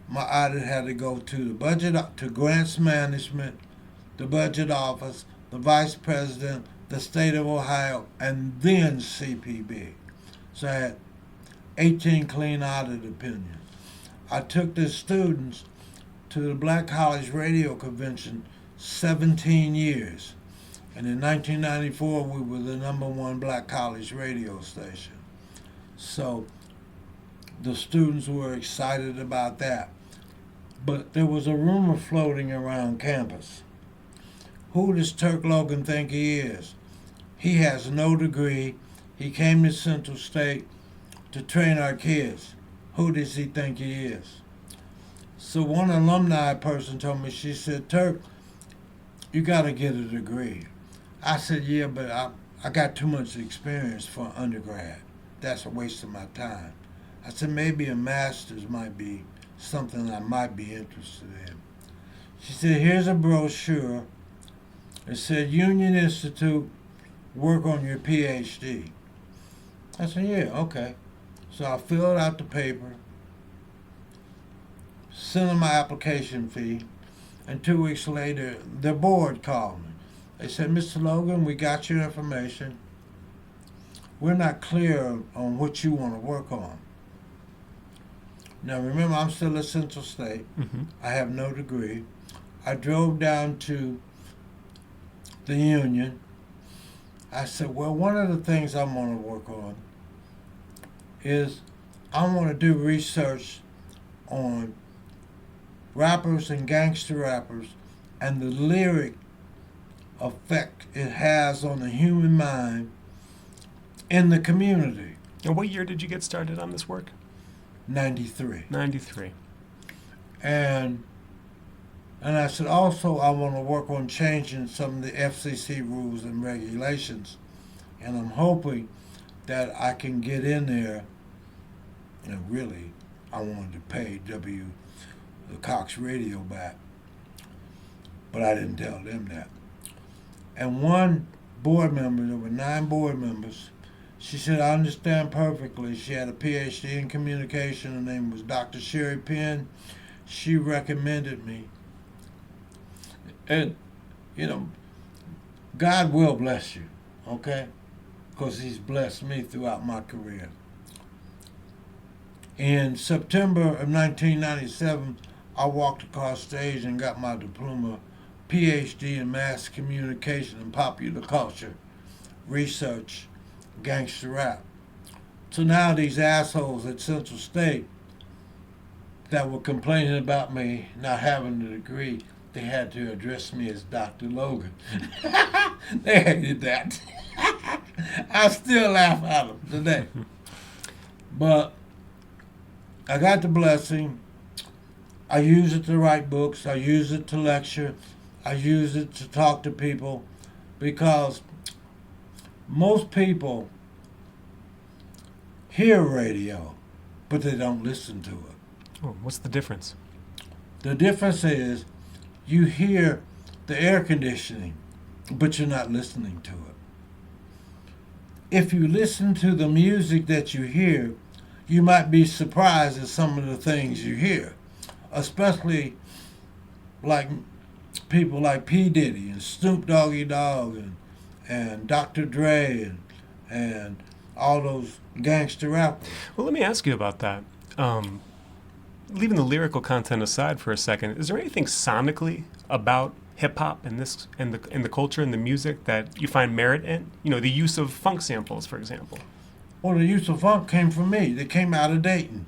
my audit had to go to the budget, to grants management, the budget office, the vice president, the state of Ohio, and then CPB. So I had 18 clean audit opinions. I took the students to the Black College Radio Convention 17 years. And in 1994, we were the #1 black college radio station. So the students were excited about that. But there was a rumor floating around campus. Who does Turk Logan think he is? He has no degree. He came to Central State to train our kids. Who does he think he is? So one alumni person told me, she said, Turk, you got to get a degree. I said, yeah, but I got too much experience for undergrad. That's a waste of my time. I said, maybe a master's might be something I might be interested in. She said, here's a brochure. It said, Union Institute, work on your PhD. I said, yeah, okay. So I filled out the paper, sent them my application fee, and 2 weeks later, the board called me. They said, Mr. Logan, we got your information. We're not clear on what you want to work on. Now, remember, I'm still at Central State.
Mm-hmm.
I have no degree. I drove down to the Union. I said, well, one of the things I want to work on is I want to do research on rappers and gangster rappers and the lyric effect it has on the human mind in the community.
And what year did you get started on this work?
93.
93.
And I said, also, I want to work on changing some of the FCC rules and regulations. And I'm hoping that I can get in there. And really, I wanted to pay the Cox Radio back. But I didn't tell them that. And one board member, there were 9 board members, she said, I understand perfectly. She had a PhD in communication. Her name was Dr. Sherry Penn. She recommended me. And, God will bless you, okay? Because he's blessed me throughout my career. In September of 1997, I walked across stage and got my diploma PhD in mass communication and popular culture, research, gangster rap. So now these assholes at Central State that were complaining about me not having a degree, they had to address me as Dr. Logan. They hated that. I still laugh at them today. But I got the blessing. I use it to write books. I use it to lecture. I use it to talk to people, because most people hear radio, but they don't listen to it.
Oh, what's the difference?
The difference is you hear the air conditioning, but you're not listening to it. If you listen to the music that you hear, you might be surprised at some of the things you hear, especially like people like P. Diddy and Snoop Doggy Dogg and Dr. Dre and all those gangster rappers.
Well, let me ask you about that. Leaving the lyrical content aside for a second, is there anything sonically about hip hop and the culture and the music that you find merit in? You know, the use of funk samples, for example.
Well, the use of funk came from me. They came out of Dayton.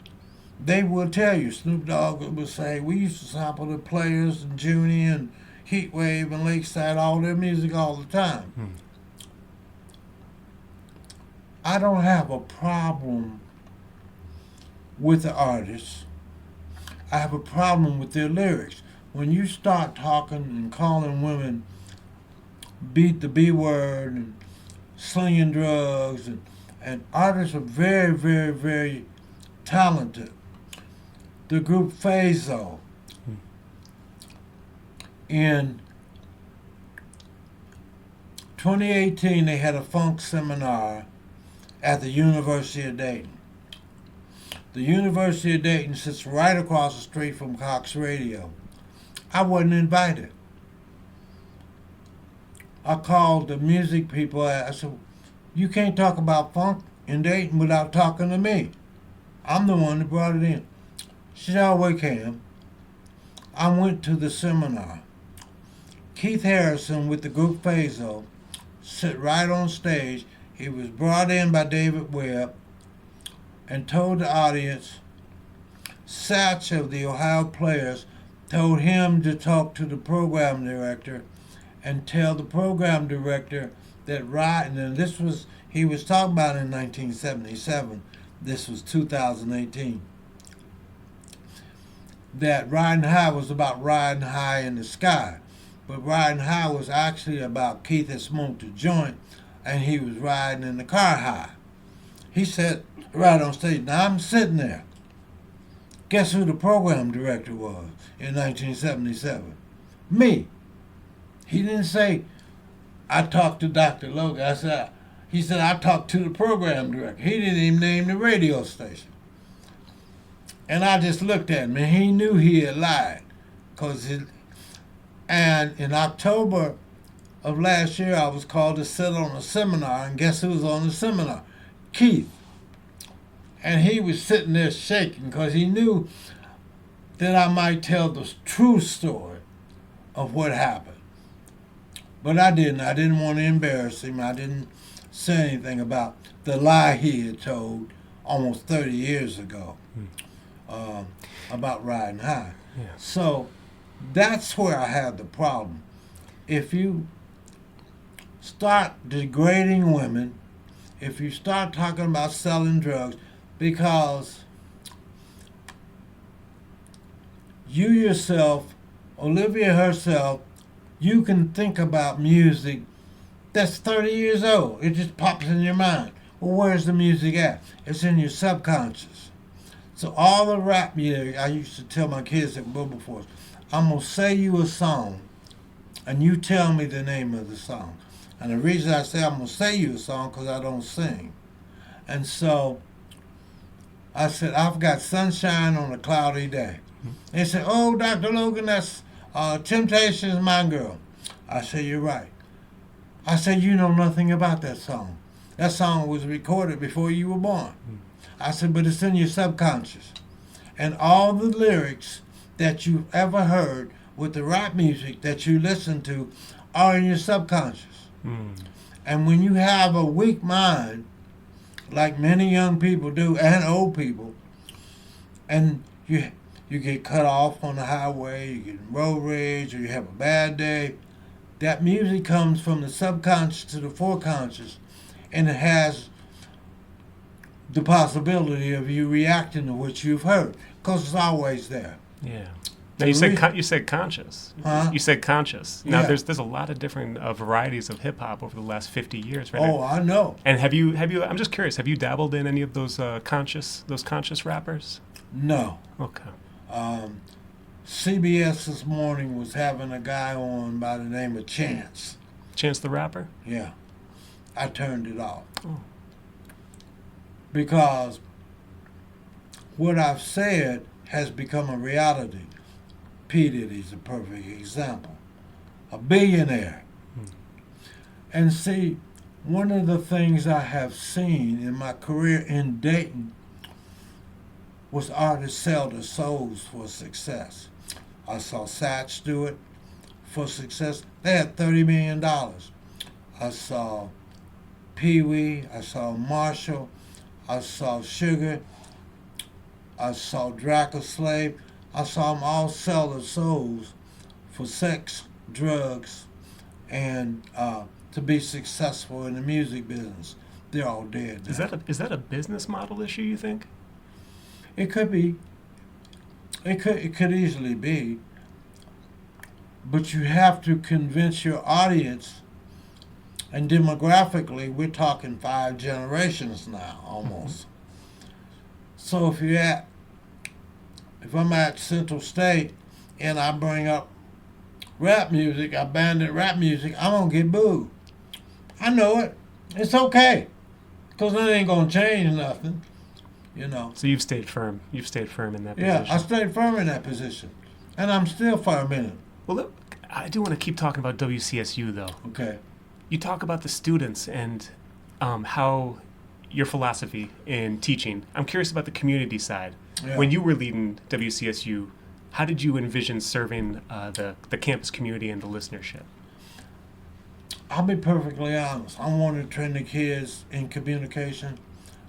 They will tell you. Snoop Dogg would say, we used to sample the Players and Junie and Heatwave and Lakeside, all their music all the time. I don't have a problem with the artists. I have a problem with their lyrics. When you start talking and calling women beat the B word and slinging drugs, and artists are very, very, very talented. The group Phaso in 2018, they had a funk seminar at the University of Dayton. The University of Dayton sits right across the street from Cox Radio. I wasn't invited. I called the music people. I said, you can't talk about funk in Dayton without talking to me. I'm the one that brought it in. She said, oh, we can. I went to the seminar. Keith Harrison with the group Phaso sit right on stage. He was brought in by David Webb and told the audience, Satch of the Ohio Players told him to talk to the program director and tell the program director that riding, and this was, he was talking about in 1977, this was 2018, that Riding High was about riding high in the sky. But Riding High was actually about Keith had smoked a joint and he was riding in the car high. He said right on stage, now I'm sitting there. Guess who the program director was in 1977? Me. He didn't say, I talked to Dr. Logan. He said, I talked to the program director. He didn't even name the radio station. And I just looked at him, and he knew he had lied. And in October of last year, I was called to sit on a seminar, and guess who was on the seminar? Keith. And he was sitting there shaking because he knew that I might tell the true story of what happened. But I didn't. I didn't want to embarrass him. I didn't say anything about the lie he had told almost 30 years ago about Riding High.
Yeah.
So that's where I had the problem. If you start degrading women, if you start talking about selling drugs, because you yourself, Olivia herself, you can think about music that's 30 years old. It just pops in your mind. Well, where's the music at? It's in your subconscious. So all the rap music, I used to tell my kids at Wilberforce, I'm going to say you a song, and you tell me the name of the song. And the reason I say I'm going to say you a song, because I don't sing. And so I said, I've got Sunshine on a Cloudy Day. They said, oh, Dr. Logan, that's Temptations, My Girl. I said, you're right. I said, you know nothing about that song. That song was recorded before you were born. I said, but it's in your subconscious. And all the lyrics that you've ever heard with the rap music that you listen to are in your subconscious.
Mm.
And when you have a weak mind, like many young people do and old people, and you get cut off on the highway, you get road rage, or you have a bad day, that music comes from the subconscious to the foreconscious, and it has the possibility of you reacting to what you've heard, because it's always there.
Yeah. Now you said conscious.
Huh?
You said conscious. Now
Yeah.
there's a lot of different varieties of hip hop over the last 50 years, right?
Oh, I know.
And have you? I'm just curious. Have you dabbled in any of those conscious rappers?
No.
Okay.
CBS this morning was having a guy on by the name of Chance.
Chance the Rapper?
Yeah. I turned it off.
Oh.
Because what I've said has become a reality. P. Diddy's a perfect example. A billionaire. And see, one of the things I have seen in my career in Dayton was artists sell their souls for success. I saw Satch do it for success. They had $30 million. I saw Pee Wee, I saw Marshall, I saw Sugar, I saw Draco Slave. I saw them all sell their souls for sex, drugs, and to be successful in the music business. They're all dead now.
Is that a business model issue, you think?
It could be. It could easily be. But you have to convince your audience, and demographically, we're talking 5 generations now, almost. So if I'm at Central State and I bring up rap music, I bandit rap music, I'm going to get booed. I know it. It's okay. Because that ain't going to change nothing, you know.
So you've stayed firm. You've stayed firm in that
Yeah,
position.
I stayed firm in that position. And I'm still firm in it.
Well, look, I do want to keep talking about WCSU, though.
Okay.
You talk about the students and how your philosophy in teaching. I'm curious about the community side.
Yeah.
When you were leading WCSU, how did you envision serving the campus community and the listenership?
I'll be perfectly honest. I wanted to train the kids in communication.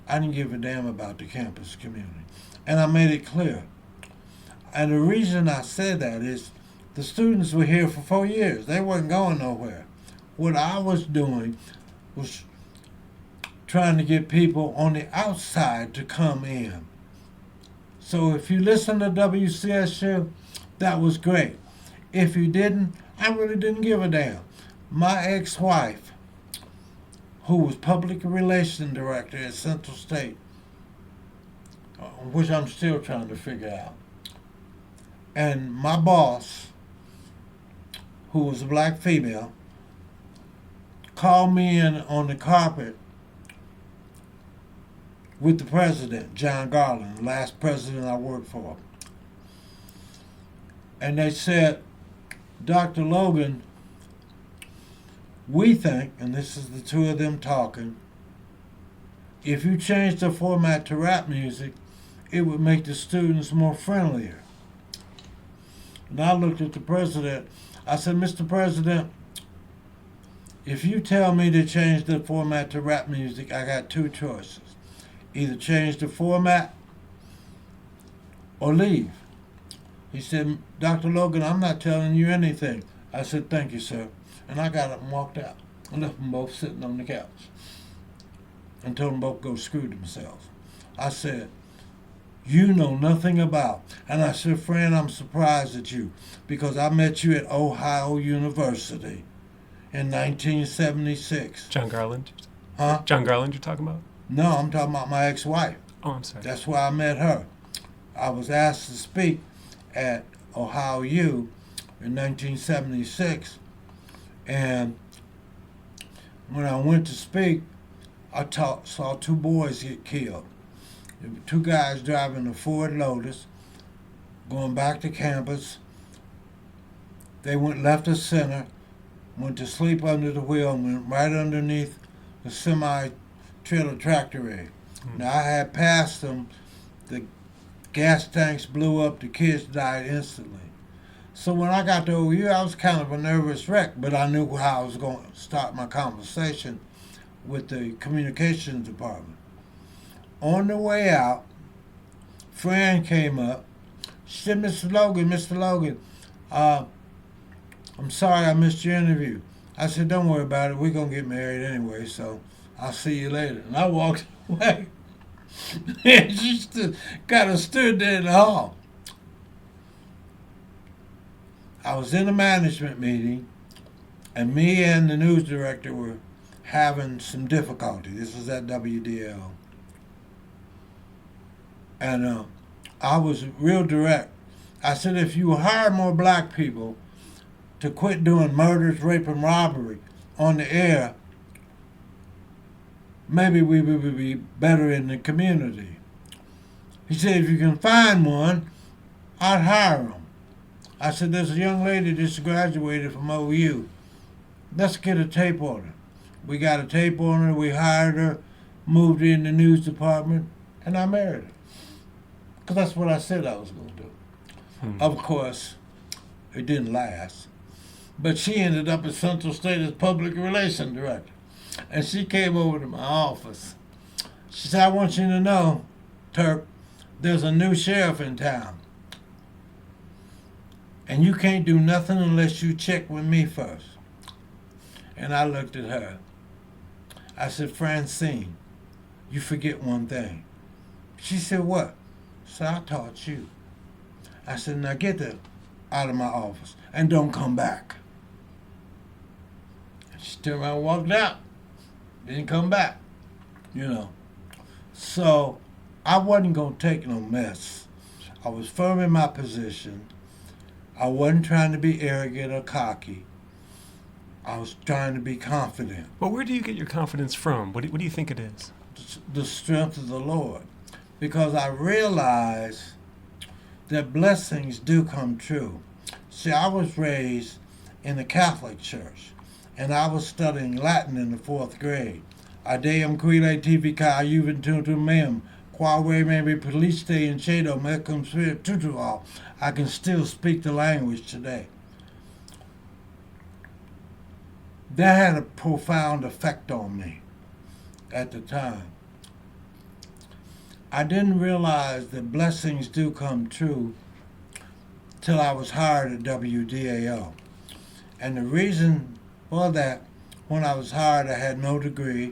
I didn't give a damn about the campus community. And I made it clear. And the reason I said that is the students were here for 4 years. They weren't going nowhere. What I was doing was trying to get people on the outside to come in. So if you listen to WCSU, that was great. If you didn't, I really didn't give a damn. My ex-wife, who was public relations director at Central State, which I'm still trying to figure out, and my boss, who was a black female, called me in on the carpet with the president, John Garland, the last president I worked for. And they said, Dr. Logan, we think, and this is the two of them talking, if you change the format to rap music, it would make the students more friendlier. And I looked at the president. I said, Mr. President, if you tell me to change the format to rap music, I got 2 choices. Either change the format or leave. He said, Dr. Logan, I'm not telling you anything. I said, thank you, sir. And I got up and walked out. I left them both sitting on the couch and told them both to go screw themselves. I said, you know nothing about. And I said, friend, I'm surprised at you because I met you at Ohio University in 1976.
John Garland?
Huh?
John Garland you're talking about?
No, I'm talking about my ex-wife.
Oh, I'm sorry.
That's where I met her. I was asked to speak at Ohio U in 1976. And when I went to speak, I saw 2 boys get killed. There were 2 guys driving a Ford Lotus, going back to campus. They went left of center, went to sleep under the wheel, and went right underneath the semi-trailer Tchakirides. Now, I had passed them. The gas tanks blew up. The kids died instantly. So when I got to OU, I was kind of a nervous wreck, but I knew how I was going to start my conversation with the communications department. On the way out, Fran came up. She said, Mr. Logan, I'm sorry I missed your interview. I said, don't worry about it. We're going to get married anyway, so I'll see you later. And I walked away. And she kind of stood there in the hall. I was in a management meeting, and me and the news director were having some difficulty. This was at WDL. And I was real direct. I said, if you hire more black people to quit doing murders, rape, and robbery on the air, maybe we would be better in the community. He said, if you can find one, I'd hire them. I said, there's a young lady just graduated from OU. Let's get a tape on her. We got a tape on her, we hired her, moved her in the news department, and I married her. Because that's what I said I was going to do. Of course, it didn't last. But she ended up at Central State as public relations director. And she came over to my office. She said, I want you to know, Turk, there's a new sheriff in town. And you can't do nothing unless you check with me first. And I looked at her. I said, Francine, you forget one thing. She said, what? I said, I taught you. I said, now get out of my office and don't come back. And she turned around and walked out. Didn't come back, So I wasn't going to take no mess. I was firm in my position. I wasn't trying to be arrogant or cocky. I was trying to be confident.
Well, where do you get your confidence from? What do you think it is?
The strength of the Lord. Because I realized that blessings do come true. See, I was raised in the Catholic Church, and I was studying Latin in the 4th grade. Adeum quile tivi ca juventutum meum, quae me poliste in cedo mecum spiritu. I can still speak the language today. That had a profound effect on me at the time. I didn't realize that blessings do come true till I was hired at WDAO. And the reason for that, when I was hired, I had no degree,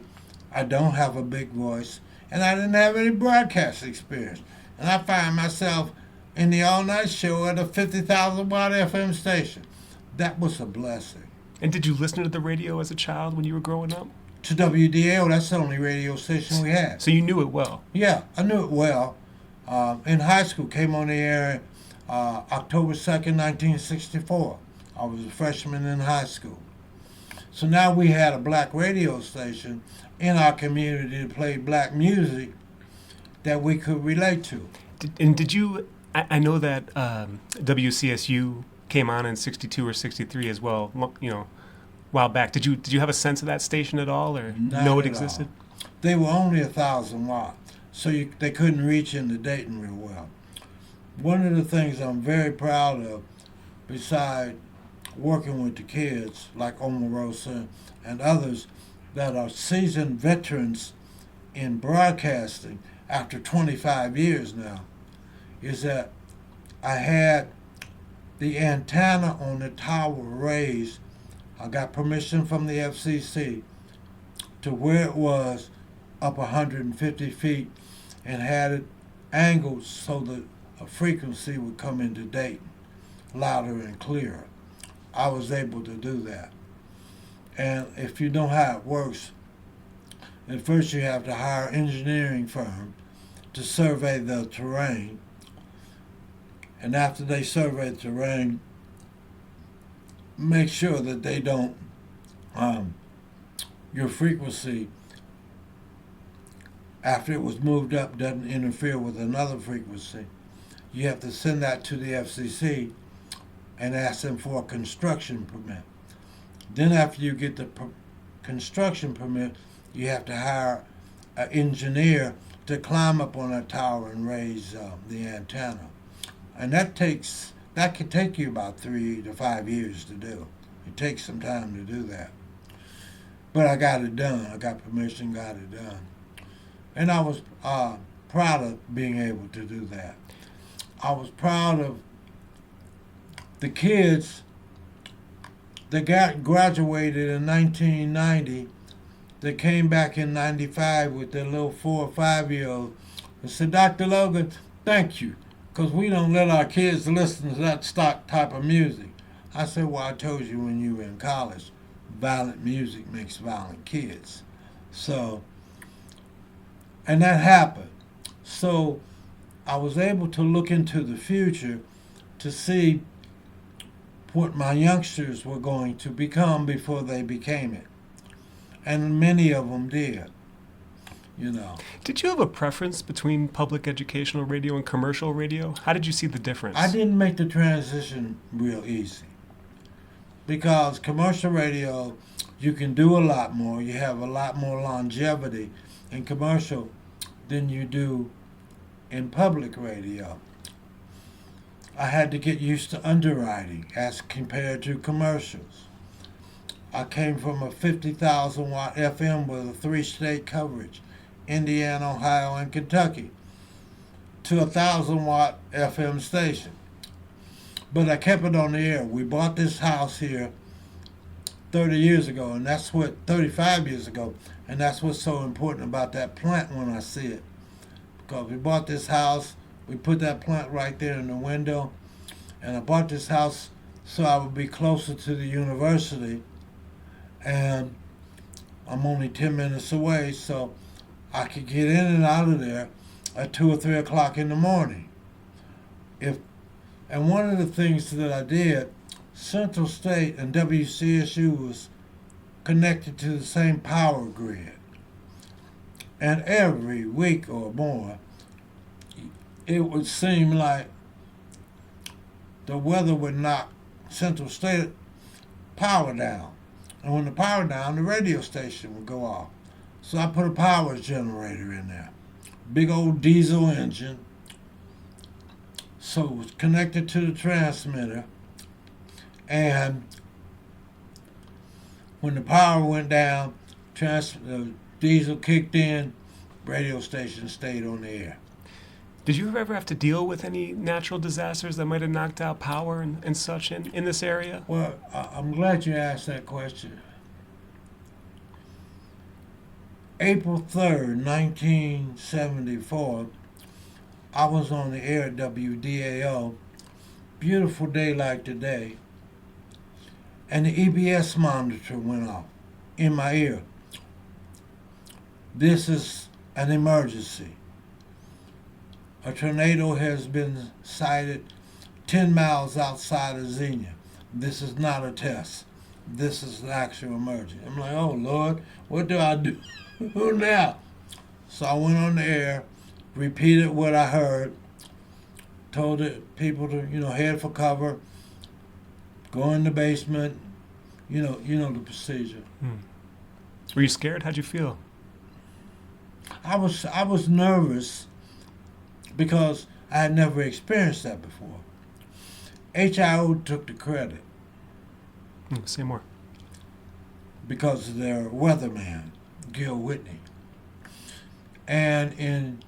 I don't have a big voice, and I didn't have any broadcast experience. And I find myself in the all-night show at a 50,000-watt FM station. That was a blessing.
And did you listen to the radio as a child when you were growing up?
To WDAO, that's the only radio station we had.
So you knew it well?
Yeah, I knew it well. In high school, came on the air October 2nd, 1964. I was a freshman in high school. So now we had a black radio station in our community that played black music that we could relate to.
Did you, I know that WCSU came on in 62 or 63 as well, while back. Did you have a sense of that station at all, or know it existed?
All. They were only 1,000 watt, so they couldn't reach into Dayton real well. One of the things I'm very proud of, besides working with the kids like Omarosa and others that are seasoned veterans in broadcasting after 25 years now, is that I had the antenna on the tower raised. I got permission from the FCC to where it was up 150 feet and had it angled so that a frequency would come into Dayton louder and clearer. I was able to do that. And if you know how it works, at first you have to hire an engineering firm to survey the terrain. And after they survey the terrain, make sure that they don't, your frequency, after it was moved up, doesn't interfere with another frequency. You have to send that to the FCC and ask them for a construction permit. Then after you get the construction permit, you have to hire an engineer to climb up on that tower and raise the antenna. And that takes that could take you about 3 to 5 years to do. It takes some time to do that. But I got it done. I got permission, got it done. And I was proud of being able to do that. I was proud of the kids that graduated in 1990, that came back in 95 with their little 4 or 5-year-old and said, Dr. Logan, thank you, because we don't let our kids listen to that stock type of music. I said, well, I told you when you were in college, violent music makes violent kids. So, and that happened. So I was able to look into the future to see what my youngsters were going to become before they became it. And many of them did, you know.
Did you have a preference between public educational radio and commercial radio? How did you see the difference?
I didn't make the transition real easy, because commercial radio, you can do a lot more. You have a lot more longevity in commercial than you do in public radio. I had to get used to underwriting as compared to commercials. I came from a 50,000 watt FM with a 3-state coverage, Indiana, Ohio, and Kentucky, to a 1,000 watt FM station. But I kept it on the air. We bought this house here 30 years ago, and 35 years ago, and that's what's so important about that plant when I see it. Because we bought this house, we put that plant right there in the window, and I bought this house so I would be closer to the university, and I'm only 10 minutes away, so I could get in and out of there at 2 or 3 o'clock in the morning. And one of the things that I did, Central State and WCSU was connected to the same power grid. And every week or more, it would seem like the weather would knock Central State power down. And when the power down, the radio station would go off. So I put a power generator in there. Big old diesel engine. So it was connected to the transmitter. And when the power went down, the diesel kicked in, radio station stayed on the air.
Did you ever have to deal with any natural disasters that might have knocked out power and such in this area?
Well, I'm glad you asked that question. April 3rd, 1974, I was on the air at WDAO, beautiful day like today, and the EBS monitor went off in my ear. This is an emergency. A tornado has been sighted 10 miles outside of Xenia. This is not a test. This is an actual emergency. I'm like, oh Lord, what do I do now? So I went on the air, repeated what I heard, told the people to, head for cover, go in the basement, you know the procedure.
Were you scared? How'd you feel?
I was nervous because I had never experienced that before. HIO took the credit.
Say more.
Because of their weatherman, Gil Whitney. And in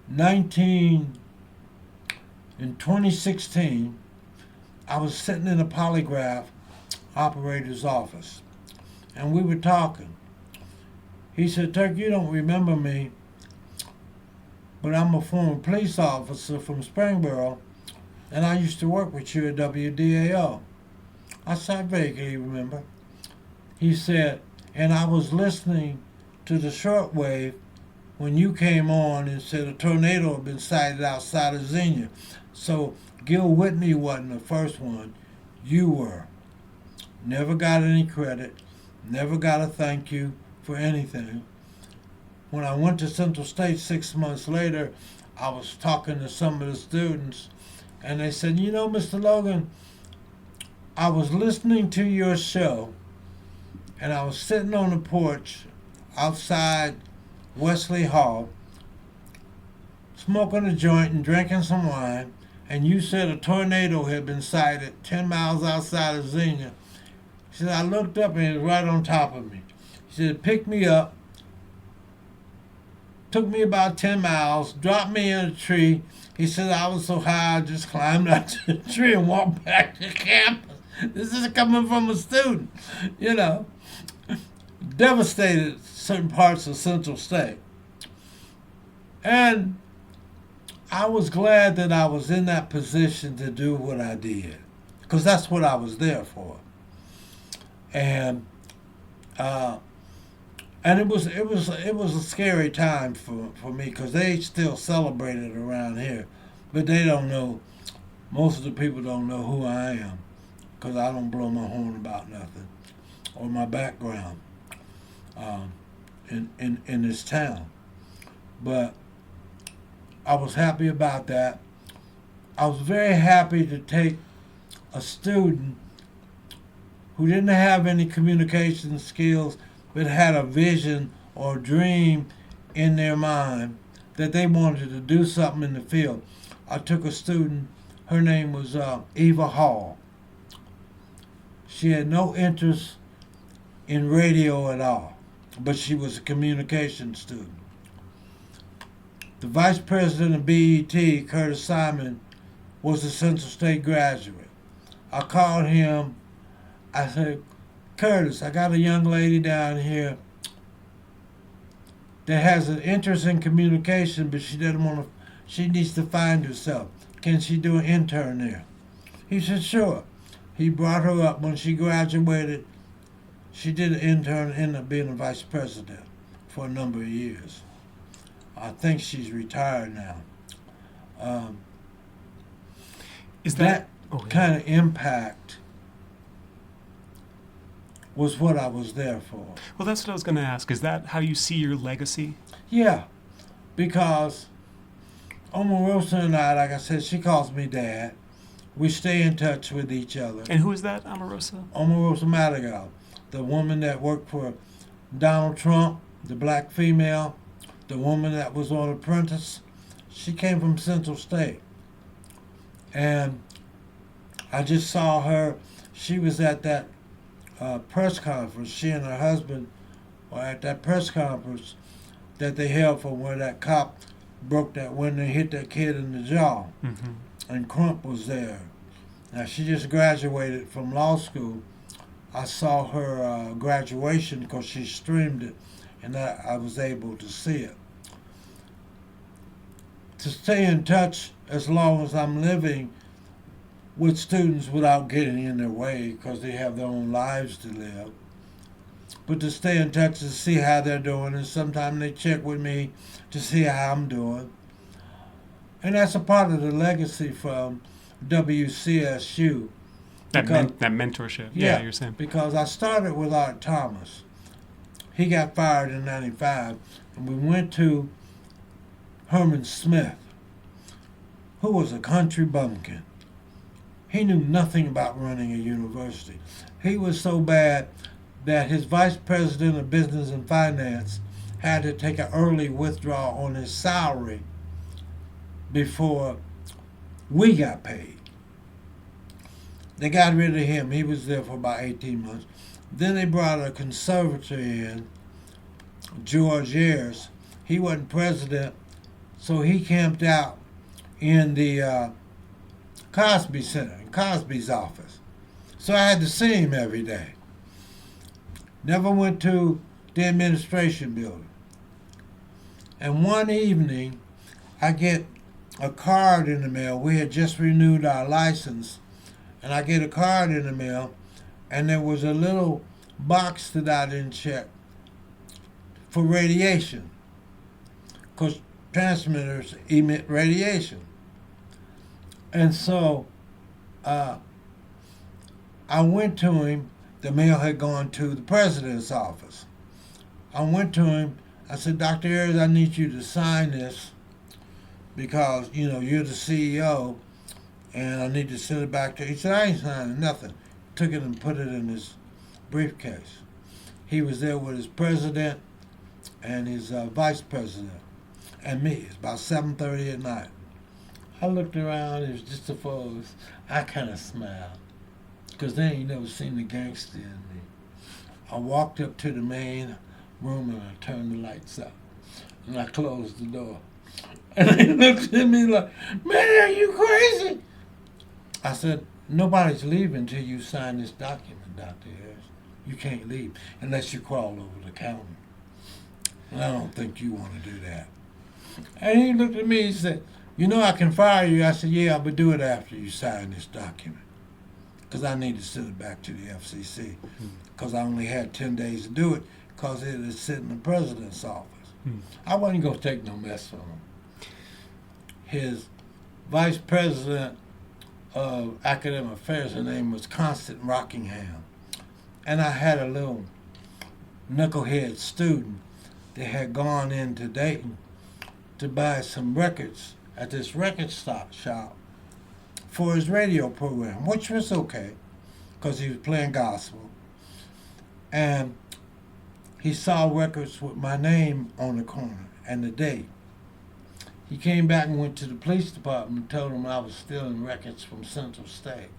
2016, I was sitting in a polygraph operator's office, and we were talking. He said, Turk, you don't remember me, but I'm a former police officer from Springboro, and I used to work with you at WDAO. I said, I vaguely remember. He said, and I was listening to the shortwave when you came on and said a tornado had been sighted outside of Xenia. So Gil Whitney wasn't the first one. You were. Never got any credit. Never got a thank you for anything. When I went to Central State 6 months later, I was talking to some of the students, and they said, Mr. Logan, I was listening to your show, and I was sitting on the porch outside Wesley Hall, smoking a joint and drinking some wine, and you said a tornado had been sighted 10 miles outside of Xenia. He said, I looked up and it was right on top of me. He said, it picked me up, took me about 10 miles, dropped me in a tree. He said, I was so high, I just climbed out to the tree and walked back to campus. This is coming from a student, you know. Devastated certain parts of Central State. And I was glad that I was in that position to do what I did, because that's what I was there for. And it was a scary time for me, because they still celebrate it around here, but they don't know. Most of the people don't know who I am, because I don't blow my horn about nothing or my background in this town. But I was happy about that. I was very happy to take a student who didn't have any communication skills but had a vision or dream in their mind that they wanted to do something in the field. I took a student, her name was Eva Hall. She had no interest in radio at all, but she was a communication student. The vice president of BET, Curtis Simon, was a Central State graduate. I called him. I said, Curtis, I got a young lady down here that has an interest in communication, but she doesn't want to. She needs to find herself. Can she do an intern there? He said, sure. He brought her up. When she graduated, she did an intern and ended up being a vice president for a number of years. I think she's retired now.
Is that
kind of impact was what I was there for.
Well, that's what I was going to ask. Is that how you see your legacy?
Yeah, because Omarosa and I, like I said, she calls me Dad. We stay in touch with each other.
And who is that, Omarosa?
Omarosa Madrigal, the woman that worked for Donald Trump, the black female, the woman that was on Apprentice. She came from Central State. And I just saw her. She was at that press conference. She and her husband were at that press conference that they held for where that cop broke that window and hit that kid in the jaw.
Mm-hmm.
And Crump was there. Now, she just graduated from law school. I saw her graduation because she streamed it, and I was able to see it. To stay in touch as long as I'm living with students without getting in their way, because they have their own lives to live. But to stay in touch to see how they're doing, and sometimes they check with me to see how I'm doing. And that's a part of the legacy from WCSU.
That mentorship. Yeah, you're saying.
Because I started with Art Thomas. He got fired in '95, and we went to Herman Smith, who was a country bumpkin. He knew nothing about running a university. He was so bad that his vice president of business and finance had to take an early withdrawal on his salary before we got paid. They got rid of him. He was there for about 18 months. Then they brought a conservator in, George Ayers. He wasn't president, so he camped out in the Cosby Center, in Cosby's office. So I had to see him every day. Never went to the administration building. And one evening, I get a card in the mail. We had just renewed our license, and I get a card in the mail, and there was a little box that I didn't check for radiation, because transmitters emit radiation. And so I went to him. The mail had gone to the president's office. I went to him. I said, Dr. Ayers, I need you to sign this because, you're the CEO, and I need to send it back to you. He said, I ain't signing nothing. Took it and put it in his briefcase. He was there with his president and his vice president. and me. It's about 7:30 at night. I looked around. It was just the four of us. I kind of smiled because they ain't never seen the gangster in me. I walked up to the main room and I turned the lights up and I closed the door. And they looked at me like, "Man, are you crazy?" I said, "Nobody's leaving until you sign this document, Dr. Harris. You can't leave unless you crawl over the counter. And I don't think you want to do that." And he looked at me and said, "You know I can fire you." I said, "Yeah, but do it after you sign this document. Because I need to send it back to the FCC. Because I only had 10 days to do it because it is sitting in the president's office." I wasn't going to take no mess from him. His vice president of academic affairs, her name was Constant Rockingham. And I had a little knucklehead student that had gone into Dayton to buy some records at this record shop for his radio program, which was okay because he was playing gospel. And he saw records with my name on the corner and the date. He came back and went to the police department and told them I was stealing records from Central State.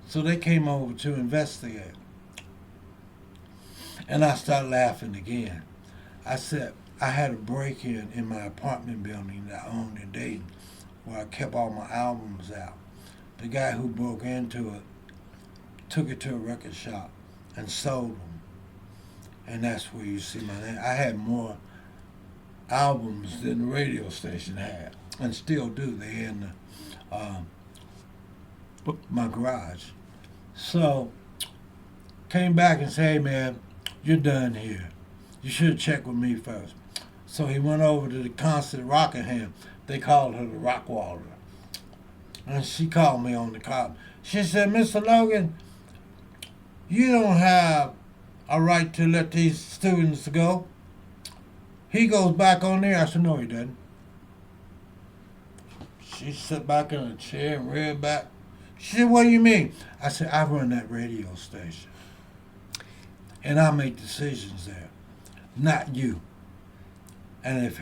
So they came over to investigate. And I started laughing again. I said, I had a break-in my apartment building that I owned in Dayton where I kept all my albums out. The guy who broke into it took it to a record shop and sold them. And that's where you see my name. I had more albums than the radio station had, and still do. They're in my garage. So, came back and said, "Hey man, you're done here. You should have checked with me first." So he went over to the Constant Rockingham. They called her the Rockwaller. And she called me on the call. She said, "Mr. Logan, you don't have a right to let these students go. He goes back on there." I said, "No, he doesn't." She sat back in a chair and read back. She said, "What do you mean?" I said, "I run that radio station. And I make decisions there, not you. And if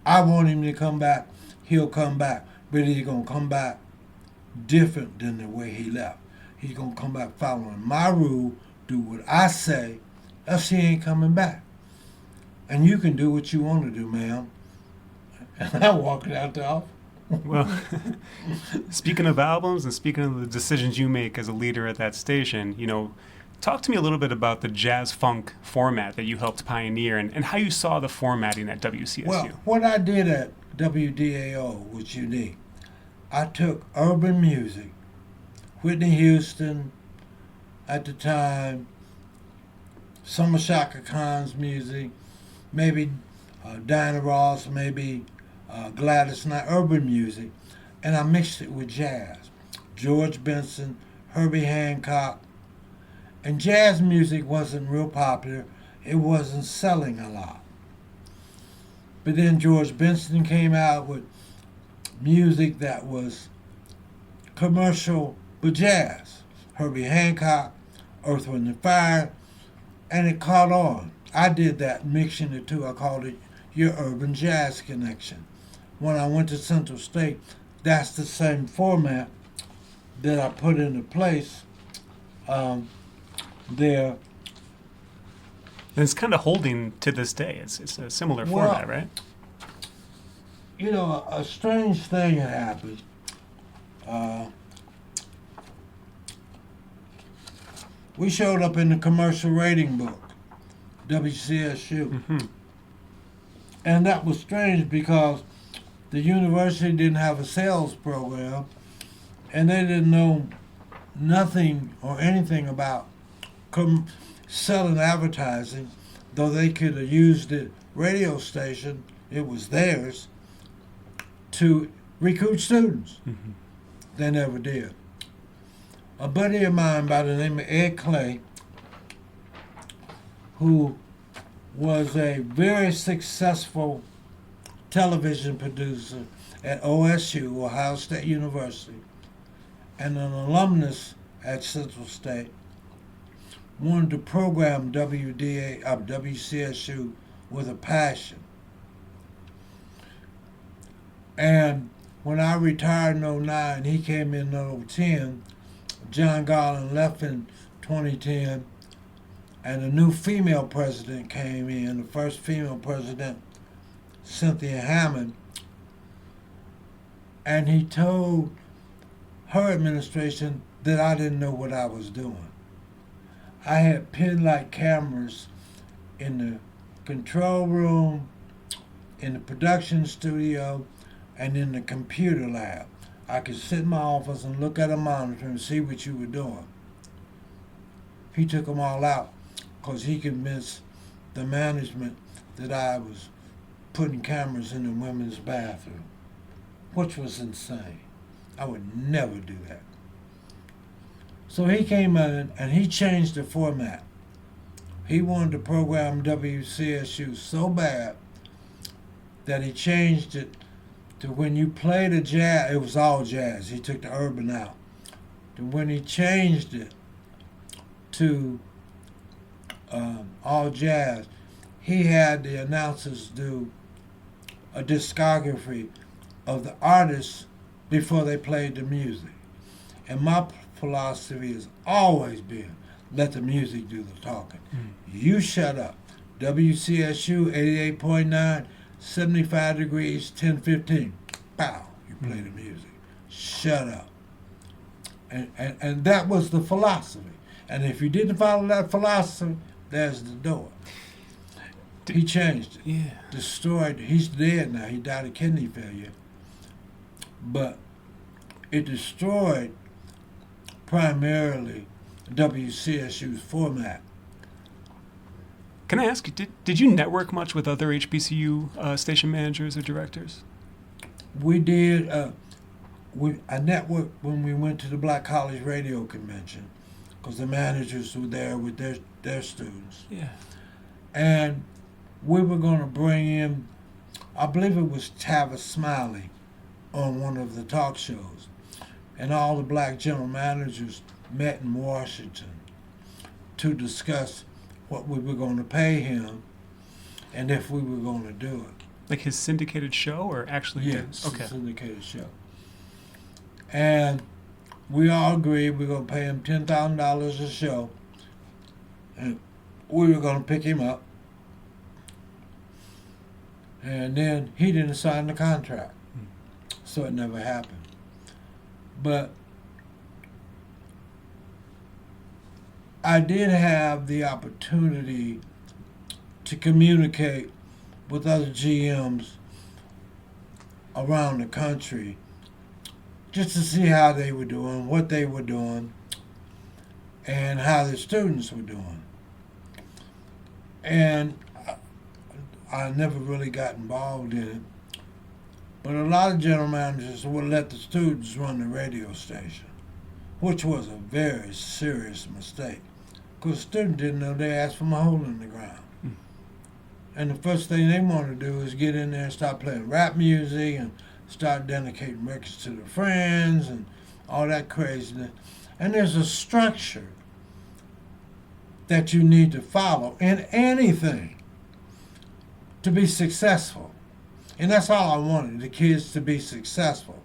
I want him to come back, he'll come back. But he's going to come back different than the way he left. He's going to come back following my rule, do what I say, else he ain't coming back. And you can do what you want to do, ma'am." And I walked out the office.
Well, speaking of albums and speaking of the decisions you make as a leader at that station, talk to me a little bit about the jazz funk format that you helped pioneer and how you saw the formatting at WCSU.
Well, what I did at WDAO was unique. I took urban music, Whitney Houston at the time, some of Shaka Khan's music, maybe Diana Ross, maybe Gladys Knight, urban music, and I mixed it with jazz. George Benson, Herbie Hancock. And jazz music wasn't real popular. It wasn't selling a lot. But then George Benson came out with music that was commercial but jazz. Herbie Hancock, Earth, Wind and Fire, and it caught on. I did that, mixing the two. I called it Your Urban Jazz Connection. When I went to Central State, that's the same format that I put into place there.
And it's kind of holding to this day. It's a similar format, right?
A strange thing had happened. We showed up in the commercial rating book, WCSU.
Mm-hmm.
And that was strange because the university didn't have a sales program and they didn't know nothing or anything about selling advertising, though they could have used the radio station, it was theirs, to recruit students.
Mm-hmm.
They never did. A buddy of mine by the name of Ed Clay, who was a very successful television producer at OSU, Ohio State University, and an alumnus at Central State, wanted to program WCSU with a passion. And when I retired in '09, he came in '10. John Garland left in 2010, and a new female president came in, the first female president, Cynthia Hammond, and he told her administration that I didn't know what I was doing. I had pin-light cameras in the control room, in the production studio, and in the computer lab. I could sit in my office and look at a monitor and see what you were doing. He took them all out because he convinced the management that I was putting cameras in the women's bathroom, which was insane. I would never do that. So he came in and he changed the format. He wanted to program WCSU so bad that he changed it to when you played a jazz, it was all jazz. He took the urban out. To when he changed it to all jazz, he had the announcers do a discography of the artists before they played the music. And my philosophy has always been, let the music do the talking. You shut up. WCSU 88.9, 75 degrees, 10:15. Pow, you play the music. Shut up. And that was the philosophy. And if you didn't follow that philosophy, there's the door. He changed it.
Yeah.
Destroyed. He's dead now. He died of kidney failure. But it destroyed primarily WCSU's format.
Can I ask you, did you network much with other HBCU station managers or directors?
We did. I networked when we went to the Black College Radio Convention because the managers were there with their students.
Yeah.
And we were going to bring in, I believe it was Tavis Smiley on one of the talk shows. And all the black general managers met in Washington to discuss what we were going to pay him and if we were going to do it.
Like his syndicated show or actually?
Yes,
Okay.
syndicated show. And we all agreed we were going to pay him $10,000 a show, and we were going to pick him up. And then he didn't sign the contract, so it never happened. But I did have the opportunity to communicate with other GMs around the country just to see how they were doing, what they were doing, and how the students were doing. And I never really got involved in it. But a lot of general managers would let the students run the radio station, which was a very serious mistake. Because the student didn't know they asked from a hole in the ground. And the first thing they want to do is get in there and start playing rap music and start dedicating records to their friends and all that craziness. And there's a structure that you need to follow in anything to be successful. And that's all I wanted, the kids to be successful.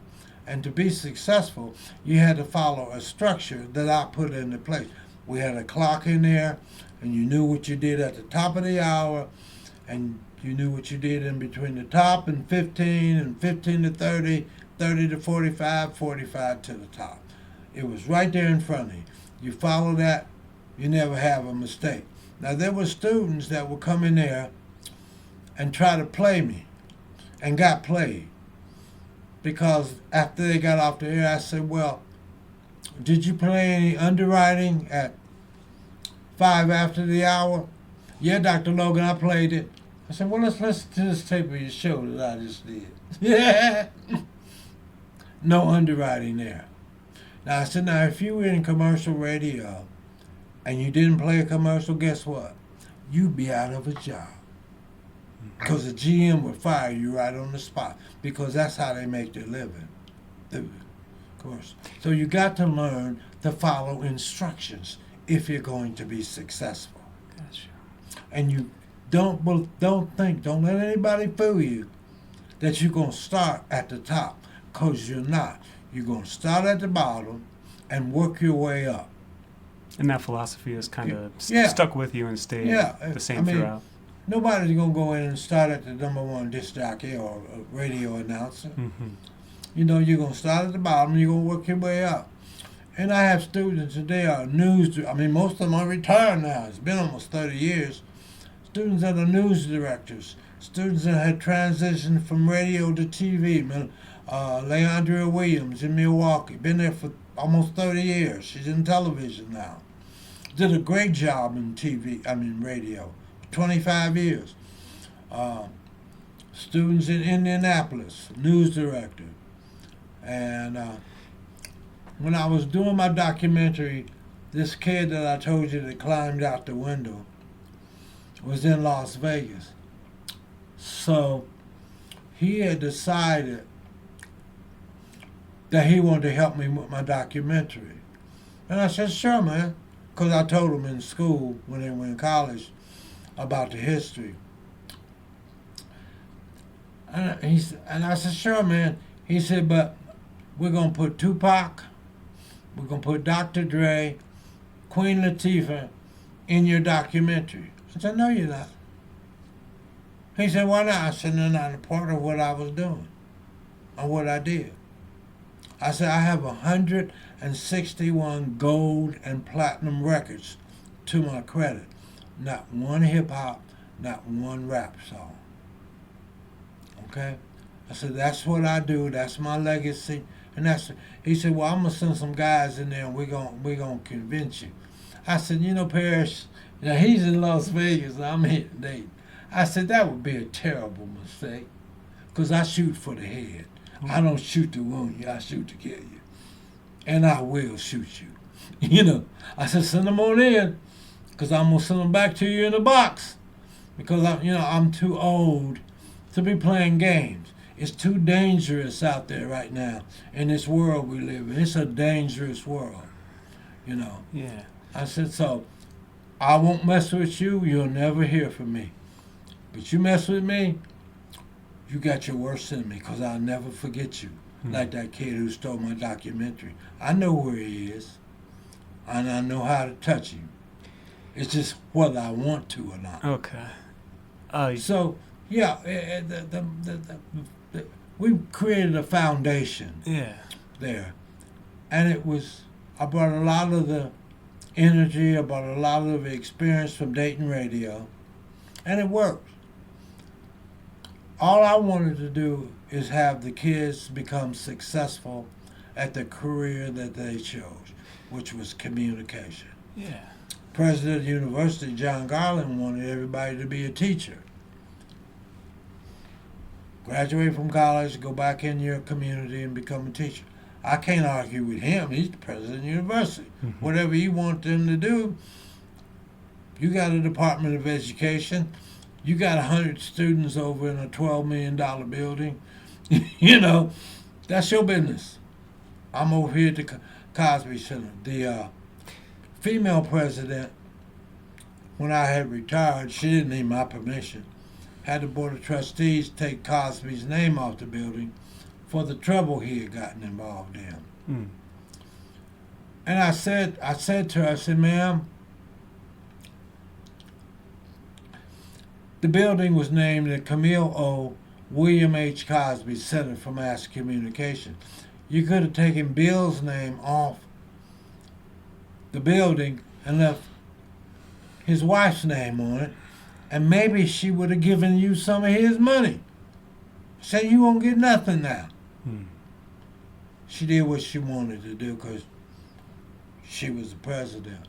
And to be successful, you had to follow a structure that I put into place. We had a clock in there, and you knew what you did at the top of the hour, and you knew what you did in between the top and 15, and 15 to 30, 30 to 45, 45 to the top. It was right there in front of you. You follow that, you never have a mistake. Now, there were students that would come in there and try to play me, and got played. Because after they got off the air, I said, well, did you play any underwriting at 5 after the hour? Yeah, Dr. Logan, I played it. I said, well, let's listen to this tape of your show that I just did. Yeah. No underwriting there. Now, I said, now, if you were in commercial radio and you didn't play a commercial, guess what? You'd be out of a job. Because the GM would fire you right on the spot. Because that's how they make their living. Of course. So you got to learn to follow instructions if you're going to be successful.
Gotcha.
And you don't let anybody fool you that you're going to start at the top, because you're not. You're going to start at the bottom and work your way up.
And that philosophy is kind of
Yeah.
stuck with you and stayed the same throughout.
Nobody's going to go in and start at the number one disc jockey or a radio announcer.
Mm-hmm.
You know, you're going to start at the bottom, you're going to work your way up. And I have students today are most of them are retired now. It's been almost 30 years. Students that are news directors, students that had transitioned from radio to TV. Leandria Williams in Milwaukee, been there for almost 30 years. She's in television now. Did a great job in radio, 25 years. Students in Indianapolis, news director. And when I was doing my documentary, this kid that I told you that climbed out the window was in Las Vegas. So he had decided that he wanted to help me with my documentary. And I said, sure, man, because I told him in school when they were in college about the history. And I said, sure, man. He said, but we're going to put Tupac, we're going to put Dr. Dre, Queen Latifah in your documentary. I said, no, you're not. He said, why not? I said, they're not a part of what I was doing or what I did. I said, I have 161 gold and platinum records to my credit. Not one hip-hop, not one rap song. Okay? I said, that's what I do. That's my legacy. And he said, well, I'm going to send some guys in there and we're gonna convince you. I said, Parrish, he's in Las Vegas and I'm here today. I said, that would be a terrible mistake because I shoot for the head. I don't shoot to wound you, I shoot to kill you. And I will shoot you. I said, send them on in because I'm going to send them back to you in a box because I'm too old to be playing games. It's too dangerous out there right now in this world we live in. It's a dangerous world,
Yeah.
I said, so I won't mess with you. You'll never hear from me. But you mess with me, you got your worst in me because I'll never forget you. Like that kid who stole my documentary. I know where he is, and I know how to touch him. It's just whether I want to or not.
Okay.
So, yeah, we created a foundation there. And I brought a lot of the energy, I brought a lot of the experience from Dayton radio, and it worked. All I wanted to do is have the kids become successful at the career that they chose, which was communication.
Yeah.
President of the university, John Garland, wanted everybody to be a teacher. Graduate from college, go back in your community and become a teacher. I can't argue with him. He's the president of the university. Mm-hmm. Whatever he wants them to do, you got a Department of Education. You got 100 students over in a $12 million building. That's your business. I'm over here at the Cosby Center. The female president, when I had retired, she didn't need my permission, had the Board of Trustees take Cosby's name off the building for the trouble he had gotten involved in. And I said to her, ma'am, the building was named the Camille O. William H. Cosby Center for Mass Communication. You could have taken Bill's name off the building and left his wife's name on it, and maybe she would have given you some of his money. Said, you won't get nothing now. She did what she wanted to do because she was the president.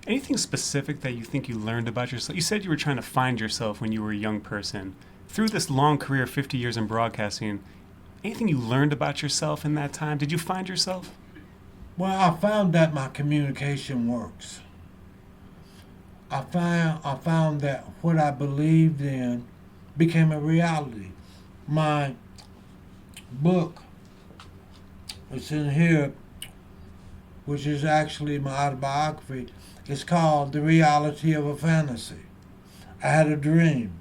Anything specific that you think you learned about yourself? You said you were trying to find yourself when you were a young person. Through this long career, 50 years in broadcasting, anything you learned about yourself in that time? Did you find yourself?
Well, I found that my communication works. I found that what I believed in became a reality. My book, it's in here, which is actually my autobiography. It's called The Reality of a Fantasy. I had a dream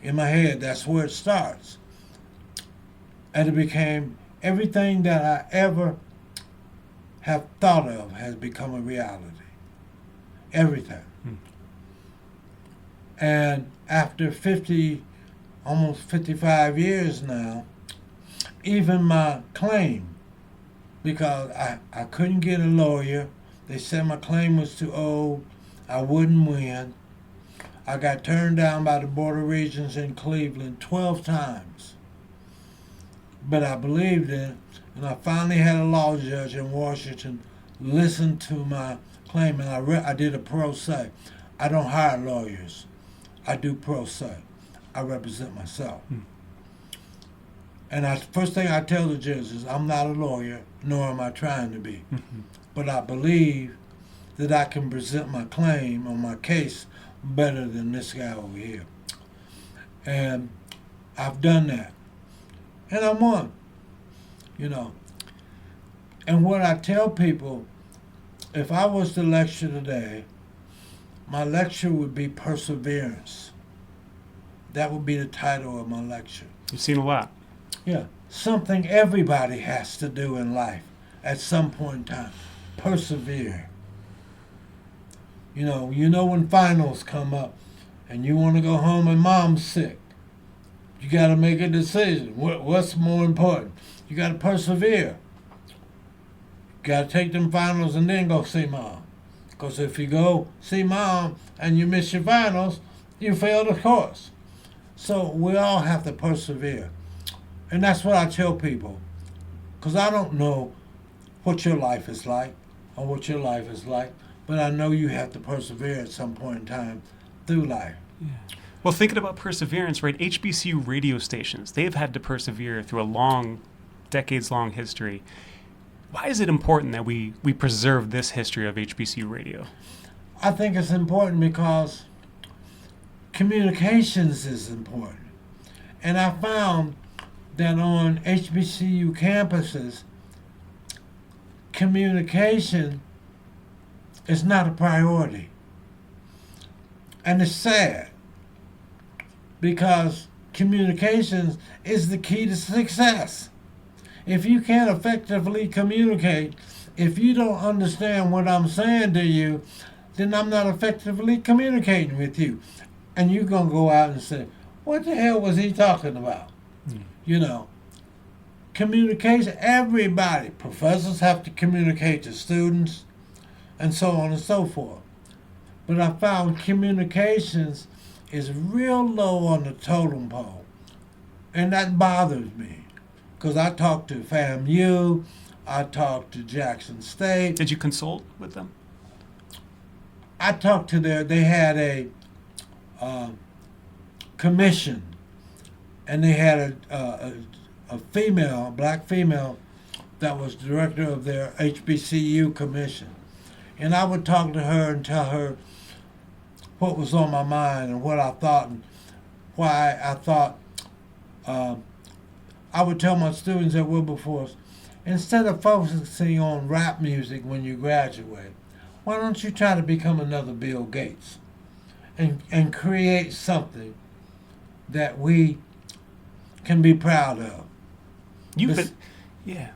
In my head, that's where it starts. And it became everything that I ever have thought of has become a reality. Everything. And after 50, almost 55 years now, even my claim, because I couldn't get a lawyer, they said my claim was too old, I wouldn't win. I got turned down by the Board of Regents in Cleveland 12 times. But I believed in it, and I finally had a law judge in Washington listen to my claim, and I did a pro se. I don't hire lawyers. I do pro se. I represent myself. And first thing I tell the judge is I'm not a lawyer, nor am I trying to be. But I believe that I can present my claim on my case better than this guy over here. And I've done that. And I won. And what I tell people, if I was to lecture today, my lecture would be Perseverance. That would be the title of my lecture.
You've seen a lot.
Yeah. Something everybody has to do in life at some point in time. Persevere. You know when finals come up and you want to go home and mom's sick. You got to make a decision. What's more important? You got to persevere. You got to take them finals and then go see mom. Because if you go see mom and you miss your finals, you fail the course. So we all have to persevere. And that's what I tell people. Because I don't know what your life is like or what your life is like, but I know you have to persevere at some point in time through life.
Yeah. Well, thinking about perseverance, right? HBCU radio stations, they've had to persevere through a long, decades-long history. Why is it important that we preserve this history of HBCU radio?
I think it's important because communications is important. And I found that on HBCU campuses, communication is not a priority. And it's sad because communications is the key to success. If you can't effectively communicate, if you don't understand what I'm saying to you, then I'm not effectively communicating with you. And you're going to go out and say, what the hell was he talking about? Communication, everybody, professors have to communicate to students and so on and so forth. But I found communications is real low on the totem pole. And that bothers me. Because I talked to FAMU, I talked to Jackson State.
Did you consult with them?
I talked to they had a commission, and they had a female, black female, that was director of their HBCU commission. And I would talk to her and tell her what was on my mind and what I thought and why I thought. I would tell my students at Wilberforce, instead of focusing on rap music when you graduate, why don't you try to become another Bill Gates and create something that we can be proud of?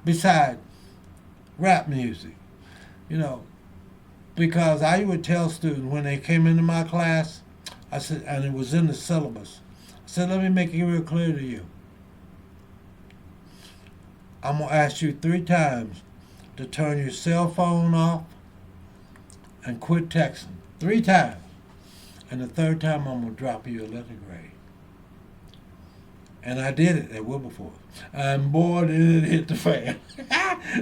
Besides rap music, because I would tell students when they came into my class, I said, and it was in the syllabus, I said, let me make it real clear to you. I'm going to ask you 3 times to turn your cell phone off and quit texting. 3 times. And the 3rd time, I'm going to drop you a letter grade. And I did it at Wilberforce. And boy, did it hit the fan.